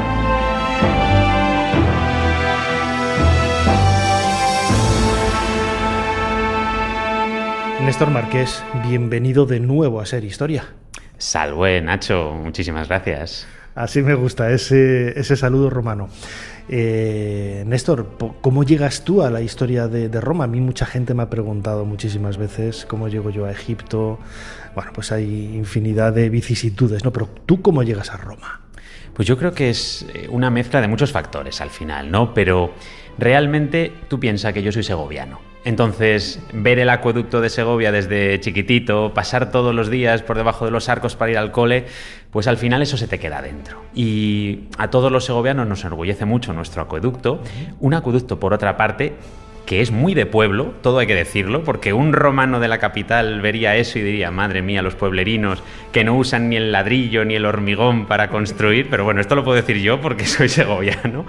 Néstor Marqués, bienvenido de nuevo a Ser Historia. Salve, Nacho, muchísimas gracias. Así me gusta ese saludo romano. Néstor, ¿cómo llegas tú a la historia de Roma? A mí mucha gente me ha preguntado muchísimas veces cómo llego yo a Egipto. Bueno, pues hay infinidad de vicisitudes, ¿no? Pero ¿tú cómo llegas a Roma? Pues yo creo que es una mezcla de muchos factores al final, ¿no? Pero realmente tú piensas que yo soy segoviano. Entonces, ver el acueducto de Segovia desde chiquitito, pasar todos los días por debajo de los arcos para ir al cole, pues al final eso se te queda dentro. Y a todos los segovianos nos enorgullece mucho nuestro acueducto. Un acueducto, por otra parte, que es muy de pueblo, todo hay que decirlo, porque un romano de la capital vería eso y diría, madre mía, los pueblerinos que no usan ni el ladrillo ni el hormigón para construir, pero bueno, esto lo puedo decir yo porque soy segoviano,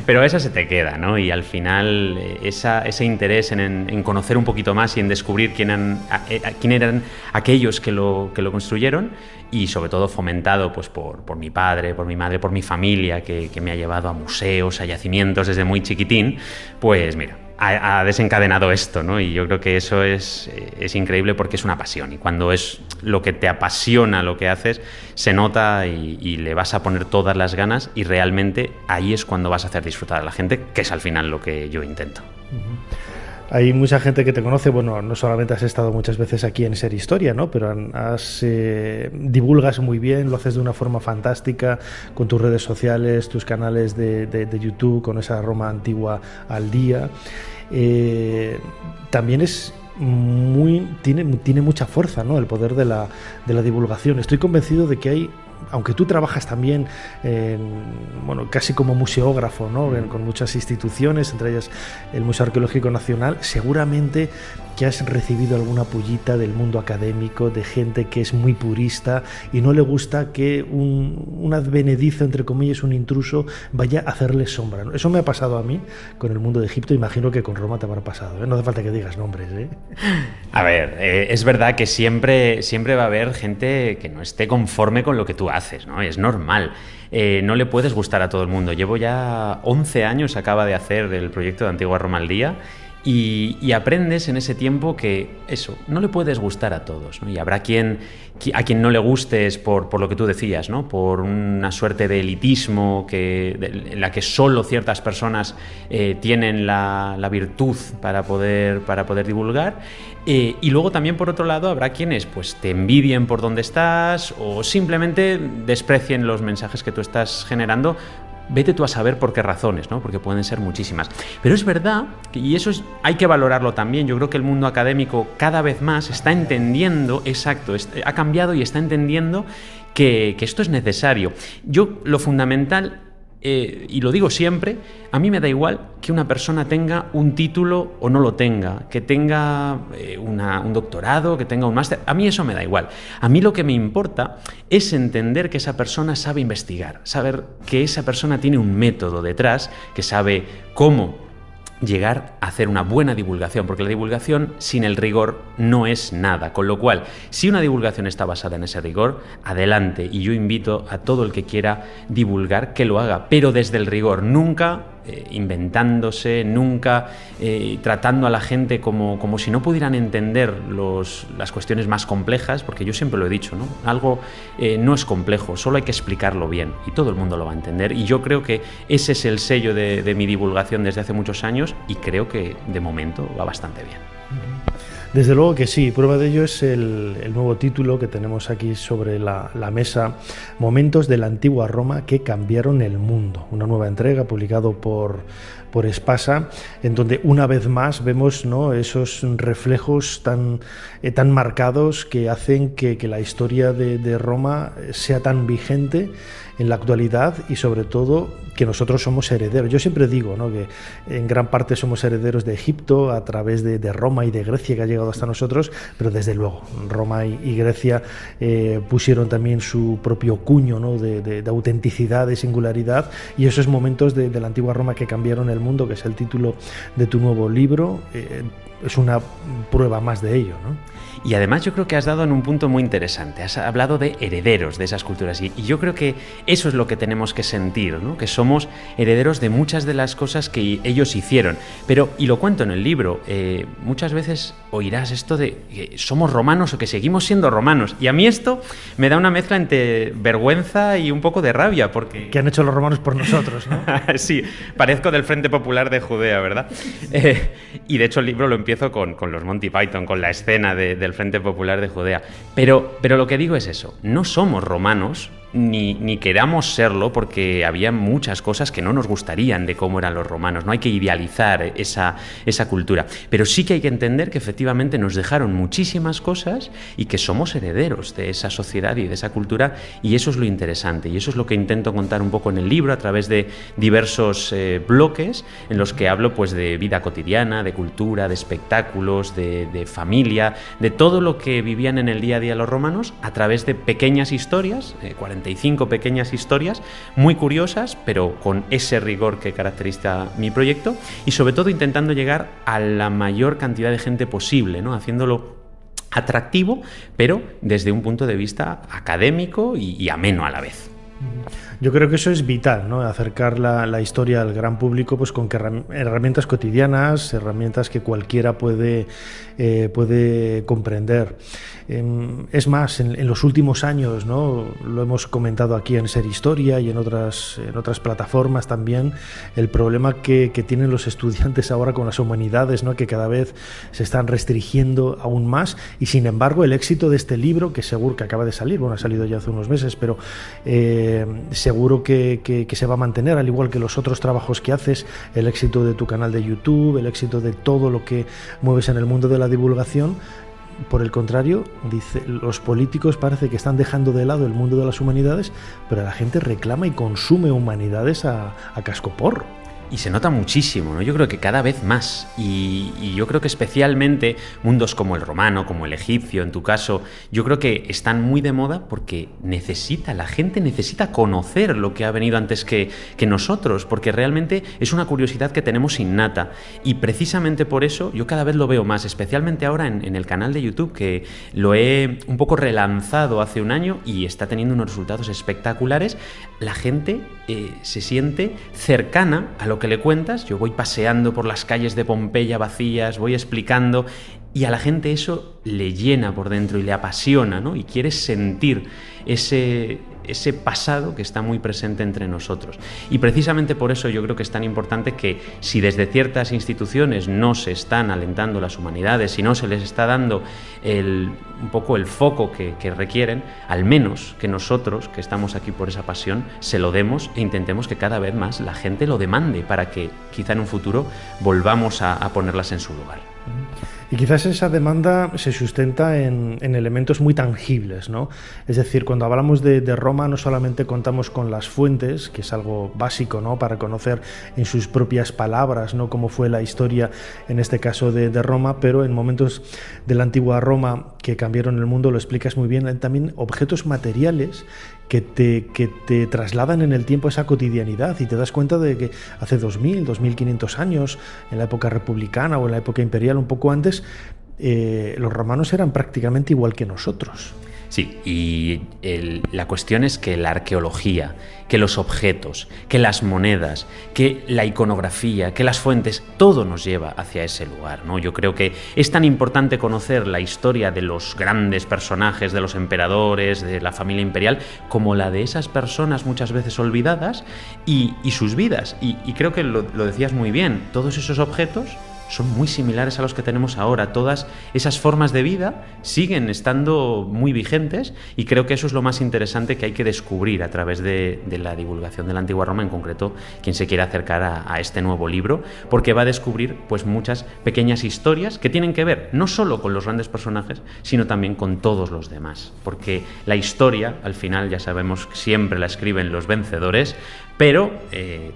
pero eso se te queda, ¿no? Y al final ese interés en conocer un poquito más y en descubrir quién eran aquellos que lo construyeron, y sobre todo fomentado pues por mi padre, por mi madre, por mi familia, que me ha llevado a museos, a yacimientos desde muy chiquitín, pues mira, ha desencadenado esto, ¿no? Y yo creo que eso es increíble porque es una pasión, y cuando es lo que te apasiona lo que haces, se nota y le vas a poner todas las ganas, y realmente ahí es cuando vas a hacer disfrutar a la gente, que es al final lo que yo intento. Hay mucha gente que te conoce, bueno, no solamente has estado muchas veces aquí en Ser Historia, ¿no? Pero divulgas muy bien, lo haces de una forma fantástica con tus redes sociales, tus canales de YouTube, con esa Roma antigua al día. También tiene mucha fuerza, ¿no?, el poder de la divulgación. Estoy convencido de que hay, aunque tú trabajas también casi como museógrafo, ¿no?, con muchas instituciones, entre ellas el Museo Arqueológico Nacional, seguramente que has recibido alguna pullita del mundo académico, de gente que es muy purista y no le gusta que un advenedizo, entre comillas, un intruso, vaya a hacerle sombra, ¿no? Eso me ha pasado a mí con el mundo de Egipto, imagino que con Roma te habrá pasado, ¿eh? No hace falta que digas nombres, ¿eh? A ver, es verdad que siempre va a haber gente que no esté conforme con lo que tú haces, ¿no? Es normal. No le puedes gustar a todo el mundo. Llevo ya 11 años, acaba de hacer el proyecto de Antigua Roma al día, y aprendes en ese tiempo que eso, no le puedes gustar a todos, ¿no? Y habrá a quien no le gustes por lo que tú decías, ¿no?, por una suerte de elitismo en la que solo ciertas personas tienen la virtud para poder divulgar. Y luego también, por otro lado, habrá quienes pues te envidien por donde estás o simplemente desprecien los mensajes que tú estás generando. Vete tú a saber por qué razones, ¿no? Porque pueden ser muchísimas. Pero es verdad, y eso hay que valorarlo también. Yo creo que el mundo académico cada vez más está entendiendo, ha cambiado y está entendiendo que esto es necesario. Lo fundamental y lo digo siempre, a mí me da igual que una persona tenga un título o no lo tenga, que tenga un doctorado, que tenga un máster, a mí eso me da igual. A mí lo que me importa es entender que esa persona sabe investigar, saber que esa persona tiene un método detrás, que sabe cómo llegar a hacer una buena divulgación, porque la divulgación sin el rigor no es nada, con lo cual, si una divulgación está basada en ese rigor, adelante, y yo invito a todo el que quiera divulgar que lo haga, pero desde el rigor, nunca inventándose, nunca tratando a la gente como si no pudieran entender las cuestiones más complejas, porque yo siempre lo he dicho, ¿no? Algo no es complejo, solo hay que explicarlo bien y todo el mundo lo va a entender, y yo creo que ese es el sello de mi divulgación desde hace muchos años y creo que de momento va bastante bien. Desde luego que sí, prueba de ello es el nuevo título que tenemos aquí sobre la mesa, Momentos de la antigua Roma que cambiaron el mundo, una nueva entrega publicado por Espasa, en donde una vez más vemos, ¿no?, esos reflejos tan marcados que hacen que la historia de Roma sea tan vigente en la actualidad y sobre todo que nosotros somos herederos. Yo siempre digo, ¿no?, que en gran parte somos herederos de Egipto a través de Roma y de Grecia, que ha llegado hasta nosotros, pero desde luego Roma y Grecia pusieron también su propio cuño, ¿no?, de autenticidad, de singularidad, y esos momentos de la antigua Roma que cambiaron el mundo, que es el título de tu nuevo libro, es una prueba más de ello, ¿no? Y además yo creo que has dado en un punto muy interesante, has hablado de herederos de esas culturas y yo creo que eso es lo que tenemos que sentir, ¿no? Que somos herederos de muchas de las cosas que ellos hicieron, pero, y lo cuento en el libro, muchas veces oirás esto de que somos romanos o que seguimos siendo romanos, y a mí esto me da una mezcla entre vergüenza y un poco de rabia, porque... ¿Qué han hecho los romanos por nosotros, no? Sí, parezco del Frente Popular de Judea, ¿verdad? Y de hecho el libro lo empiezo con los Monty Python, con la escena del Frente Popular de Judea. Pero lo que digo es eso, no somos romanos, ni queramos serlo, porque había muchas cosas que no nos gustarían de cómo eran los romanos. No hay que idealizar esa cultura, pero sí que hay que entender que efectivamente nos dejaron muchísimas cosas y que somos herederos de esa sociedad y de esa cultura, y eso es lo interesante, y eso es lo que intento contar un poco en el libro a través de diversos bloques en los que hablo pues de vida cotidiana, de cultura, de espectáculos, de familia, de todo lo que vivían en el día a día los romanos a través de pequeñas historias, 45 pequeñas historias muy curiosas, pero con ese rigor que caracteriza mi proyecto, y sobre todo intentando llegar a la mayor cantidad de gente posible, ¿no? Haciéndolo atractivo, pero desde un punto de vista académico y ameno a la vez. Yo creo que eso es vital, ¿no? Acercar la historia al gran público, pues con herramientas cotidianas, herramientas que cualquiera puede comprender. Es más, en los últimos años, ¿no?, lo hemos comentado aquí en Ser Historia y en otras plataformas también, el problema que tienen los estudiantes ahora con las humanidades, ¿no?, que cada vez se están restringiendo aún más, y sin embargo el éxito de este libro, que seguro que acaba de salir, bueno, ha salido ya hace unos meses, pero seguro que se va a mantener, al igual que los otros trabajos que haces, el éxito de tu canal de YouTube, el éxito de todo lo que mueves en el mundo de la divulgación. Por el contrario, dice, los políticos parece que están dejando de lado el mundo de las humanidades, pero la gente reclama y consume humanidades a cascoporro. Y se nota muchísimo, ¿no? Yo creo que cada vez más. Y yo creo que especialmente mundos como el romano, como el egipcio, en tu caso, yo creo que están muy de moda porque la gente necesita conocer lo que ha venido antes que nosotros, porque realmente es una curiosidad que tenemos innata. Y precisamente por eso yo cada vez lo veo más, especialmente ahora en el canal de YouTube, que lo he un poco relanzado hace un año y está teniendo unos resultados espectaculares. La gente se siente cercana a lo que le cuentas. Yo voy paseando por las calles de Pompeya vacías, voy explicando, y a la gente eso le llena por dentro y le apasiona, ¿no? Y quiere sentir ese pasado que está muy presente entre nosotros. Y precisamente por eso yo creo que es tan importante que, si desde ciertas instituciones no se están alentando las humanidades, si no se les está dando un poco el foco que requieren, al menos que nosotros, que estamos aquí por esa pasión, se lo demos e intentemos que cada vez más la gente lo demande, para que quizá en un futuro volvamos a ponerlas en su lugar. Y quizás esa demanda se sustenta en elementos muy tangibles, ¿no? Es decir, cuando hablamos de Roma no solamente contamos con las fuentes, que es algo básico, ¿no?, para conocer en sus propias palabras, ¿no?, cómo fue la historia, en este caso de Roma, pero en momentos de la antigua Roma que cambiaron el mundo, lo explicas muy bien, hay también objetos materiales que te trasladan en el tiempo esa cotidianidad y te das cuenta de que hace 2000, 2500 años, en la época republicana o en la época imperial, un poco antes, los romanos eran prácticamente igual que nosotros. Sí, y la cuestión es que la arqueología, que los objetos, que las monedas, que la iconografía, que las fuentes, todo nos lleva hacia ese lugar, ¿no? Yo creo que es tan importante conocer la historia de los grandes personajes, de los emperadores, de la familia imperial, como la de esas personas muchas veces olvidadas y sus vidas. Y creo que lo decías muy bien, todos esos objetos son muy similares a los que tenemos ahora. Todas esas formas de vida siguen estando muy vigentes y creo que eso es lo más interesante que hay que descubrir a través de la divulgación de la antigua Roma, en concreto quien se quiera acercar a este nuevo libro, porque va a descubrir pues muchas pequeñas historias que tienen que ver no solo con los grandes personajes, sino también con todos los demás, porque la historia, al final, ya sabemos, siempre la escriben los vencedores, pero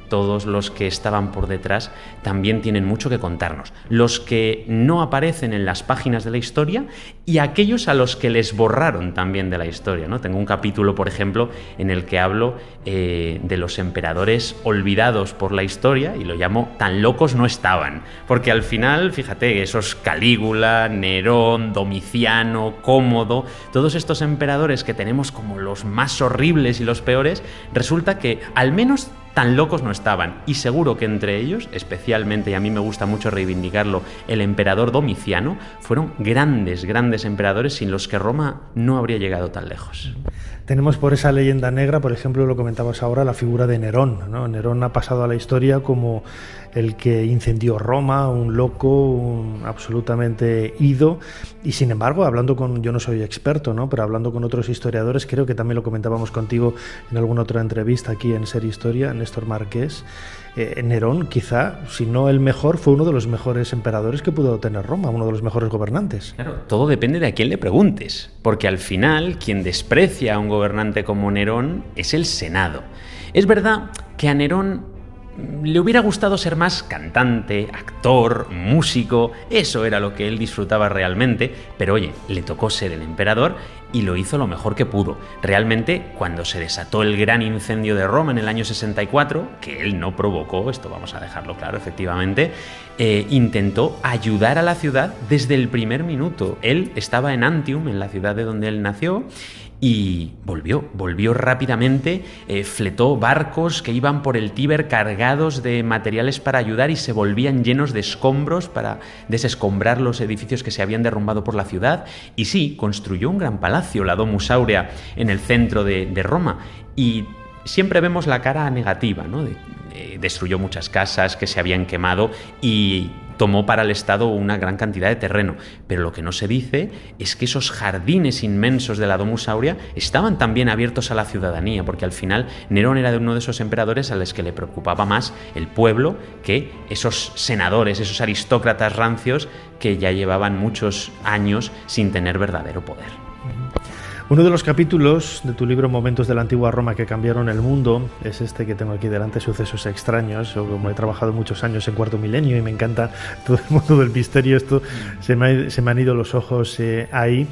todos los que estaban por detrás también tienen mucho que contarnos. Los que no aparecen en las páginas de la historia y aquellos a los que les borraron también de la historia, ¿no? Tengo un capítulo, por ejemplo, en el que hablo de los emperadores olvidados por la historia y lo llamo "tan locos no estaban", porque al final, fíjate, esos Calígula, Nerón, Domiciano, Cómodo, todos estos emperadores que tenemos como los más horribles y los peores, resulta que al menos tan locos no estaban, y seguro que entre ellos, especialmente, y a mí me gusta mucho reivindicarlo, el emperador Domiciano, fueron grandes emperadores sin los que Roma no habría llegado tan lejos. Tenemos por esa leyenda negra, por ejemplo, lo comentabas ahora, la figura de Nerón, ¿no? Nerón ha pasado a la historia como el que incendió Roma, un loco, un absolutamente ido, y sin embargo, yo no soy experto, ¿no?, pero hablando con otros historiadores, creo que también lo comentábamos contigo en alguna otra entrevista aquí en Ser Historia, Néstor Marqués, Nerón, quizá, si no el mejor, fue uno de los mejores emperadores que pudo tener Roma, uno de los mejores gobernantes. Claro, todo depende de a quién le preguntes, porque al final quien desprecia a un gobernante como Nerón es el Senado. Es verdad que a Nerón le hubiera gustado ser más cantante, actor, músico, eso era lo que él disfrutaba realmente, pero oye, le tocó ser el emperador y lo hizo lo mejor que pudo. Realmente, cuando se desató el gran incendio de Roma en el año 64, que él no provocó, esto vamos a dejarlo claro, efectivamente, intentó ayudar a la ciudad desde el primer minuto. Él estaba en Antium, en la ciudad de donde él nació, y volvió rápidamente, fletó barcos que iban por el Tíber cargados de materiales para ayudar y se volvían llenos de escombros para desescombrar los edificios que se habían derrumbado por la ciudad. Y sí, construyó un gran palacio, la Domus Aurea, en el centro de Roma. Y siempre vemos la cara negativa, ¿no? Destruyó muchas casas que se habían quemado y tomó para el Estado una gran cantidad de terreno, pero lo que no se dice es que esos jardines inmensos de la Domus Aurea estaban también abiertos a la ciudadanía, porque al final Nerón era uno de esos emperadores a los que le preocupaba más el pueblo que esos senadores, esos aristócratas rancios que ya llevaban muchos años sin tener verdadero poder. Uno de los capítulos de tu libro Momentos de la Antigua Roma que cambiaron el mundo es este que tengo aquí delante, Sucesos extraños. Yo, como he trabajado muchos años en Cuarto Milenio y me encanta todo el mundo del misterio, esto se me han ido los ojos ahí.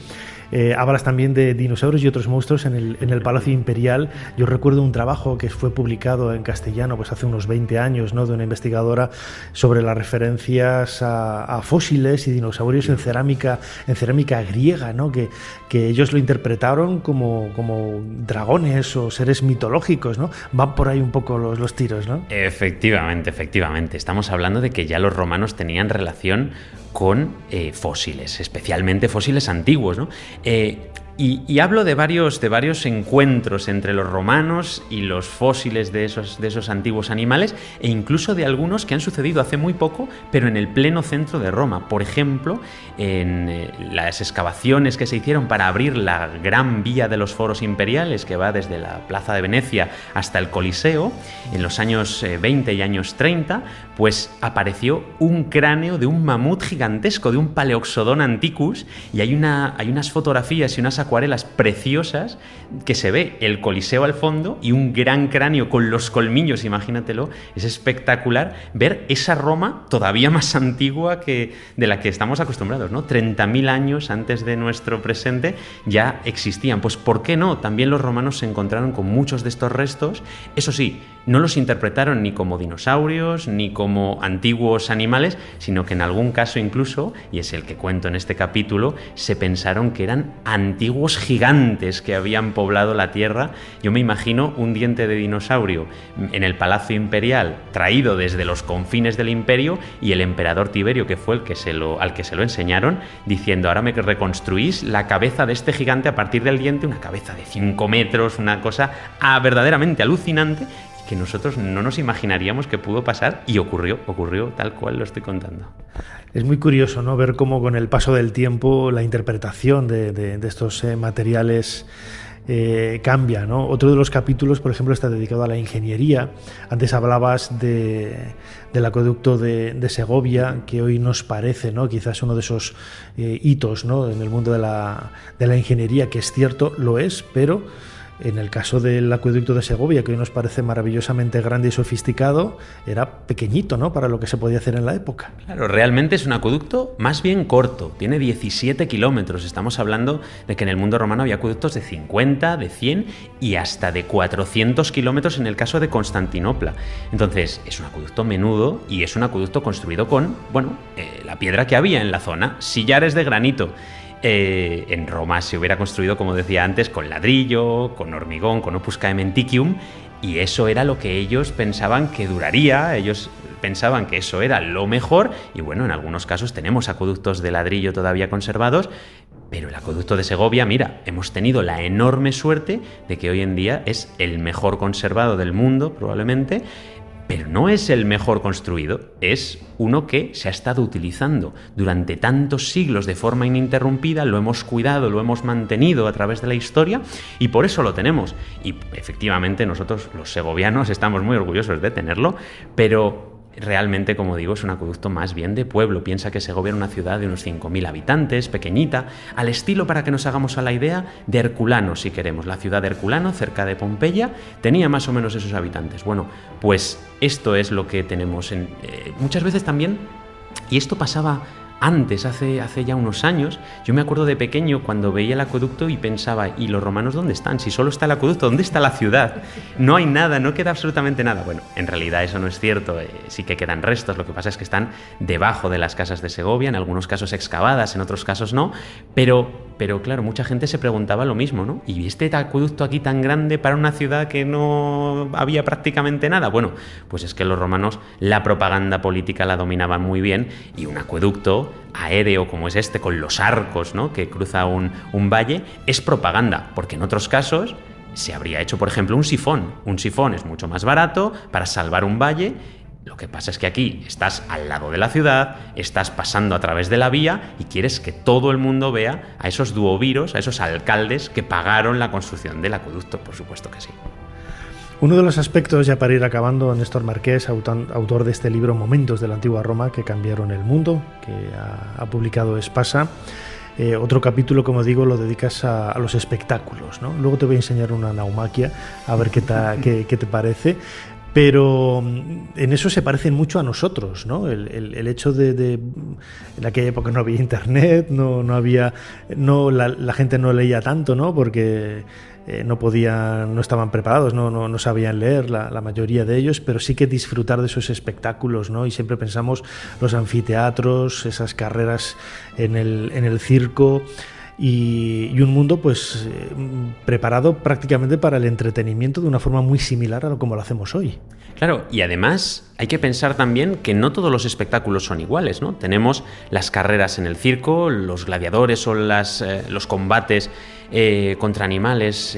Hablas también de dinosaurios y otros monstruos en el Palacio Imperial. Yo recuerdo un trabajo que fue publicado en castellano pues hace unos 20 años, ¿no?, de una investigadora sobre las referencias a fósiles y dinosaurios en cerámica griega, ¿no?, que ellos lo interpretaron como dragones o seres mitológicos, ¿no? Van por ahí un poco los tiros, ¿no? Efectivamente. Estamos hablando de que ya los romanos tenían relación con fósiles, especialmente fósiles antiguos, ¿no? Y hablo de varios encuentros entre los romanos y los fósiles de esos antiguos animales, e incluso de algunos que han sucedido hace muy poco, pero en el pleno centro de Roma. Por ejemplo, en las excavaciones que se hicieron para abrir la gran vía de los foros imperiales, que va desde la Plaza de Venecia hasta el Coliseo, en los años 20 y años 30, pues apareció un cráneo de un mamut gigantesco, de un Paleoxodon antiquus, y hay unas fotografías y unas acuarelas preciosas que se ve el Coliseo al fondo y un gran cráneo con los colmillos, imagínatelo. Es espectacular ver esa Roma todavía más antigua de la que estamos acostumbrados, ¿no? 30.000 años antes de nuestro presente ya existían. Pues ¿por qué no? También los romanos se encontraron con muchos de estos restos. Eso sí, no los interpretaron ni como dinosaurios ni como antiguos animales, sino que en algún caso incluso, y es el que cuento en este capítulo, se pensaron que eran antiguos gigantes que habían poblado la tierra. Yo me imagino un diente de dinosaurio en el Palacio Imperial, traído desde los confines del imperio, y el emperador Tiberio, que fue al que se lo enseñaron, diciendo: ahora me reconstruís la cabeza de este gigante a partir del diente, una cabeza de 5 metros, una cosa verdaderamente alucinante, que nosotros no nos imaginaríamos que pudo pasar, y ocurrió tal cual lo estoy contando. Es muy curioso, ¿no?, ver cómo con el paso del tiempo la interpretación de estos materiales cambia, ¿no? Otro de los capítulos, por ejemplo, está dedicado a la ingeniería. Antes hablabas del acueducto de Segovia, que hoy nos parece, ¿no?, quizás uno de esos hitos, ¿no?, en el mundo de la ingeniería, que es cierto, lo es, pero en el caso del acueducto de Segovia, que hoy nos parece maravillosamente grande y sofisticado, era pequeñito, ¿no?, para lo que se podía hacer en la época. Claro, realmente es un acueducto más bien corto, tiene 17 kilómetros. Estamos hablando de que en el mundo romano había acueductos de 50, de 100 y hasta de 400 kilómetros en el caso de Constantinopla. Entonces, es un acueducto menudo y es un acueducto construido con, la piedra que había en la zona, sillares de granito. En Roma se hubiera construido, como decía antes, con ladrillo, con hormigón, con opus caementicium, y eso era lo que ellos pensaban que duraría. Ellos pensaban que eso era lo mejor, y bueno, en algunos casos tenemos acueductos de ladrillo todavía conservados, pero el acueducto de Segovia, mira, hemos tenido la enorme suerte de que hoy en día es el mejor conservado del mundo, probablemente. Pero no es el mejor construido, es uno que se ha estado utilizando durante tantos siglos de forma ininterrumpida, lo hemos cuidado, lo hemos mantenido a través de la historia, y por eso lo tenemos. Y efectivamente nosotros, los segovianos, estamos muy orgullosos de tenerlo, pero realmente, como digo, es un acueducto más bien de pueblo. Piensa que Segovia era una ciudad de unos 5.000 habitantes, pequeñita, al estilo, para que nos hagamos a la idea, de Herculano, si queremos. La ciudad de Herculano, cerca de Pompeya, tenía más o menos esos habitantes. Bueno, pues esto es lo que tenemos muchas veces también, y esto pasaba antes, hace ya unos años. Yo me acuerdo de pequeño cuando veía el acueducto y pensaba: ¿y los romanos dónde están? Si solo está el acueducto, ¿dónde está la ciudad? No hay nada, no queda absolutamente nada. Bueno, en realidad eso no es cierto, sí que quedan restos, lo que pasa es que están debajo de las casas de Segovia, en algunos casos excavadas, en otros casos no, pero claro, mucha gente se preguntaba lo mismo, ¿no? ¿Y este acueducto aquí tan grande para una ciudad que no había prácticamente nada? Bueno, pues es que los romanos la propaganda política la dominaban muy bien, y un acueducto aéreo como es este, con los arcos, ¿no?, que cruza un valle, es propaganda, porque en otros casos se habría hecho, por ejemplo, un sifón. Un sifón es mucho más barato para salvar un valle. Lo que pasa es que aquí estás al lado de la ciudad, estás pasando a través de la vía y quieres que todo el mundo vea a esos duoviros, a esos alcaldes que pagaron la construcción del acueducto. Por supuesto que sí. Uno de los aspectos, ya para ir acabando, Néstor Marqués, autor de este libro Momentos de la Antigua Roma que cambiaron el mundo, que ha publicado Espasa. Otro capítulo, como digo, lo dedicas a los espectáculos, ¿no? Luego te voy a enseñar una naumaquia, a ver qué te parece. Pero en eso se parecen mucho a nosotros, ¿no? El hecho de en aquella época no había internet, la gente no leía tanto, ¿no? Porque no estaban preparados, no sabían leer la mayoría de ellos, pero sí que disfrutar de esos espectáculos, ¿no? Y siempre pensamos los anfiteatros, esas carreras en el circo. Y un mundo pues preparado prácticamente para el entretenimiento de una forma muy similar a como lo hacemos hoy. Claro, y además hay que pensar también que no todos los espectáculos son iguales, ¿no? Tenemos las carreras en el circo, los gladiadores o los combates contra animales,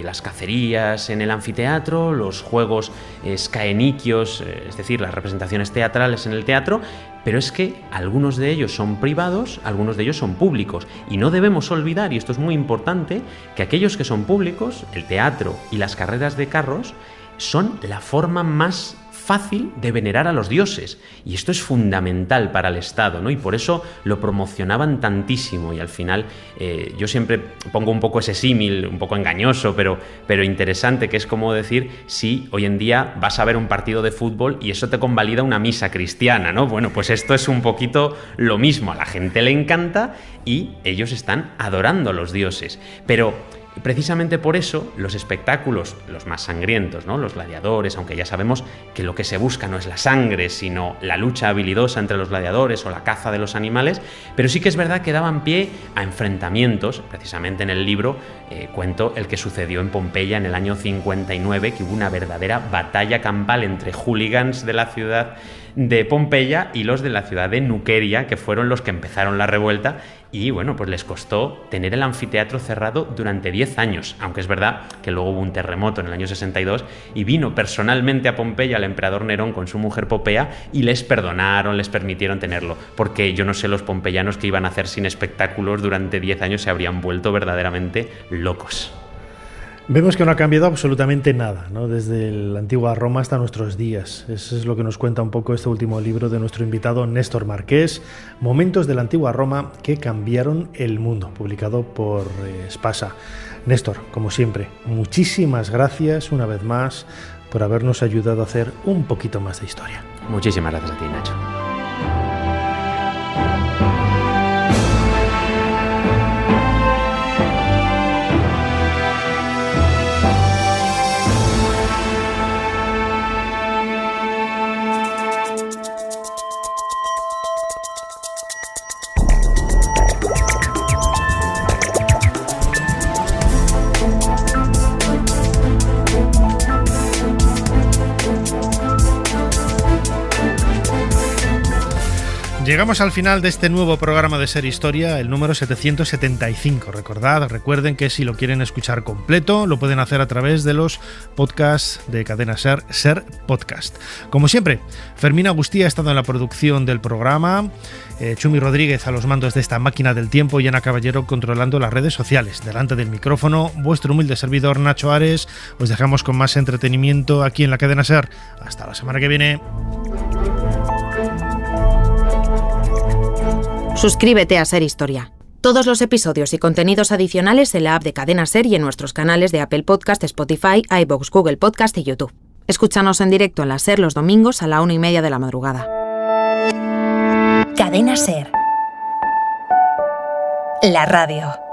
las cacerías en el anfiteatro, los juegos skaenikios, es decir, las representaciones teatrales en el teatro, pero es que algunos de ellos son privados, algunos de ellos son públicos, y no debemos olvidar, y esto es muy importante, que aquellos que son públicos, el teatro y las carreras de carros, son la forma más fácil de venerar a los dioses, y esto es fundamental para el Estado, ¿no? Y por eso lo promocionaban tantísimo, y al final yo siempre pongo un poco ese símil, un poco engañoso, pero interesante, que es como decir, si hoy en día vas a ver un partido de fútbol y eso te convalida una misa cristiana, ¿no? Bueno, pues esto es un poquito lo mismo, a la gente le encanta y ellos están adorando a los dioses, pero precisamente por eso los espectáculos, los más sangrientos, ¿no? Los gladiadores, aunque ya sabemos que lo que se busca no es la sangre, sino la lucha habilidosa entre los gladiadores o la caza de los animales, pero sí que es verdad que daban pie a enfrentamientos. Precisamente en el libro cuento el que sucedió en Pompeya en el año 59, que hubo una verdadera batalla campal entre hooligans de la ciudad de Pompeya y los de la ciudad de Nuqueria, que fueron los que empezaron la revuelta, y bueno, pues les costó tener el anfiteatro cerrado durante 10 años, aunque es verdad que luego hubo un terremoto en el año 62 y vino personalmente a Pompeya el emperador Nerón con su mujer Popea y les perdonaron, les permitieron tenerlo, porque yo no sé los pompeyanos que iban a hacer sin espectáculos durante 10 años, se habrían vuelto verdaderamente locos. Vemos que no ha cambiado absolutamente nada, ¿no? Desde la antigua Roma hasta nuestros días. Eso es lo que nos cuenta un poco este último libro de nuestro invitado Néstor Marqués, Momentos de la antigua Roma que cambiaron el mundo, publicado por Espasa. Néstor, como siempre, muchísimas gracias una vez más por habernos ayudado a hacer un poquito más de historia. Muchísimas gracias a ti, Nacho. Llegamos al final de este nuevo programa de Ser Historia, el número 775. Recuerden que si lo quieren escuchar completo, lo pueden hacer a través de los podcasts de Cadena Ser, Ser Podcast. Como siempre, Fermín Agustí ha estado en la producción del programa, Chumi Rodríguez a los mandos de esta máquina del tiempo y Ana Caballero controlando las redes sociales. Delante del micrófono, vuestro humilde servidor Nacho Ares. Os dejamos con más entretenimiento aquí en la Cadena Ser. Hasta la semana que viene. Suscríbete a Ser Historia. Todos los episodios y contenidos adicionales en la app de Cadena Ser y en nuestros canales de Apple Podcast, Spotify, iVoox, Google Podcast y YouTube. Escúchanos en directo en la Ser los domingos a la 1:30 de la madrugada. Cadena Ser. La radio.